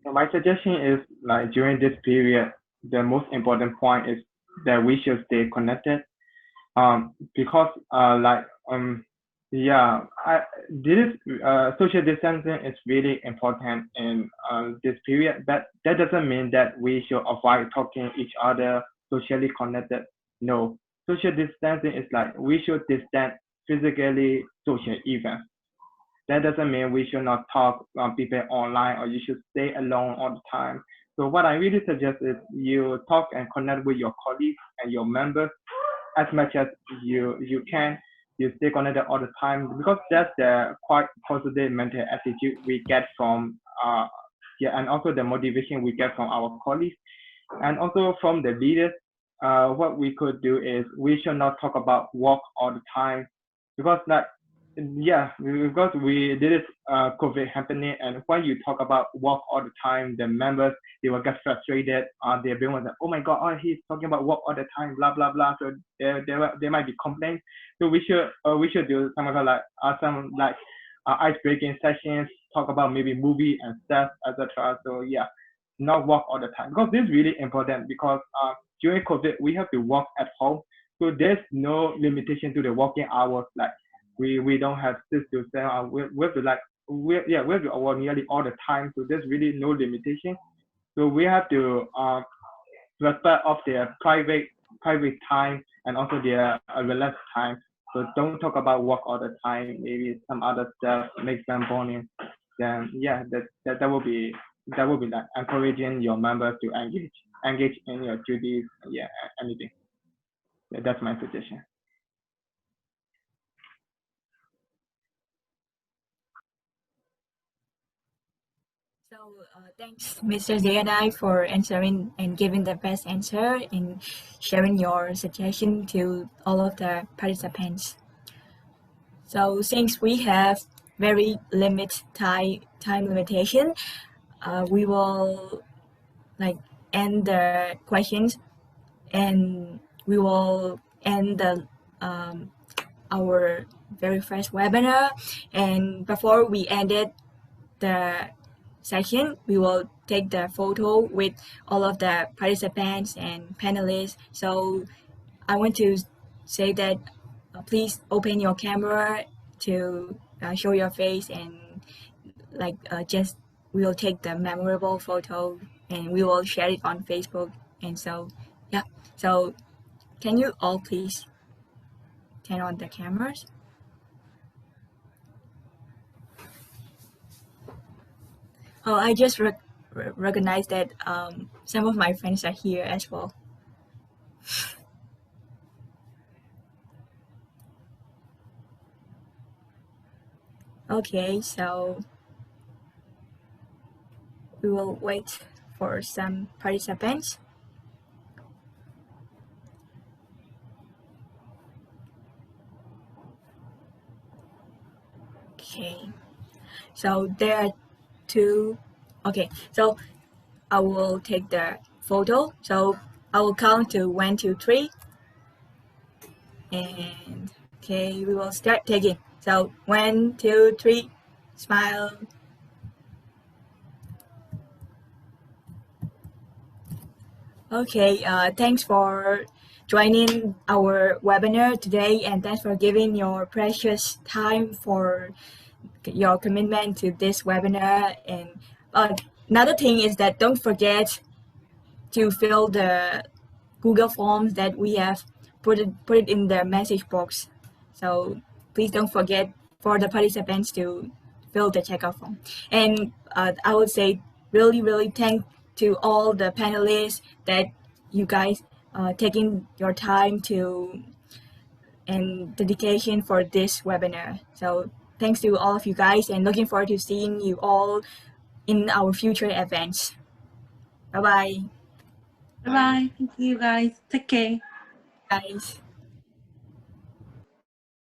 [SPEAKER 7] So my suggestion is, like, during this period, the most important point is that we should stay connected. Because yeah, this social distancing is really important in this period. But that doesn't mean that we should avoid talking each other, socially connected. No, social distancing is like we should distance physically social events. That doesn't mean we should not talk people online or you should stay alone all the time. So what I really suggest is you talk and connect with your colleagues and your members as much as you can. You stay connected all the time, because that's the quite positive mental attitude we get from yeah, and also the motivation we get from our colleagues and also from the leaders. What we could do is we should not talk about work all the time, because like yeah, because we did it COVID happening, and when you talk about work all the time, the members, they will get frustrated. They'll be like, oh my god, oh, he's talking about work all the time, blah blah blah. So there might be complaints. So we should do some like ice breaking sessions, talk about maybe movie and stuff, etc. So yeah, not work all the time, because this is really important, because during COVID we have to work at home, so there's no limitation to the working hours. Like we don't have 6 to 7 hours. We have to we have to work nearly all the time. So there's really no limitation. So we have to respect of their private time and also their relaxed time. So don't talk about work all the time. Maybe some other stuff makes them boring. Then yeah, that will be like encouraging your members to engage in your duties. Yeah, anything. Yeah, that's my suggestion.
[SPEAKER 1] So thanks, Mr. Zayanai, for answering and giving the best answer and sharing your suggestion to all of the participants. So since we have very limited time limitation, we will like end the questions, and we will end the our very first webinar. And before we ended the session, we will take the photo with all of the participants and panelists. So I want to say that please open your camera to show your face, and just we will take the memorable photo and we will share it on Facebook. And so yeah, so can you all please turn on the cameras? Oh, I just recognized that some of my friends are here as well. Okay, so we will wait for some participants. Okay, so there are two. Okay, so I will take the photo. So I will count to 1, 2, 3, and okay, we will start taking. So 1, 2, 3, smile. Okay, thanks for joining our webinar today, and thanks for giving your precious time for your commitment to this webinar. And another thing is that don't forget to fill the Google Forms that we have put it in the message box. So please don't forget for the participants to fill the checkout form. And I would say really thank to all the panelists that you guys taking your time to and dedication for this webinar. So thanks to all of you guys and looking forward to seeing you all in our future events. Bye-bye.
[SPEAKER 4] Bye bye. Thank you guys. Take care.
[SPEAKER 1] Guys.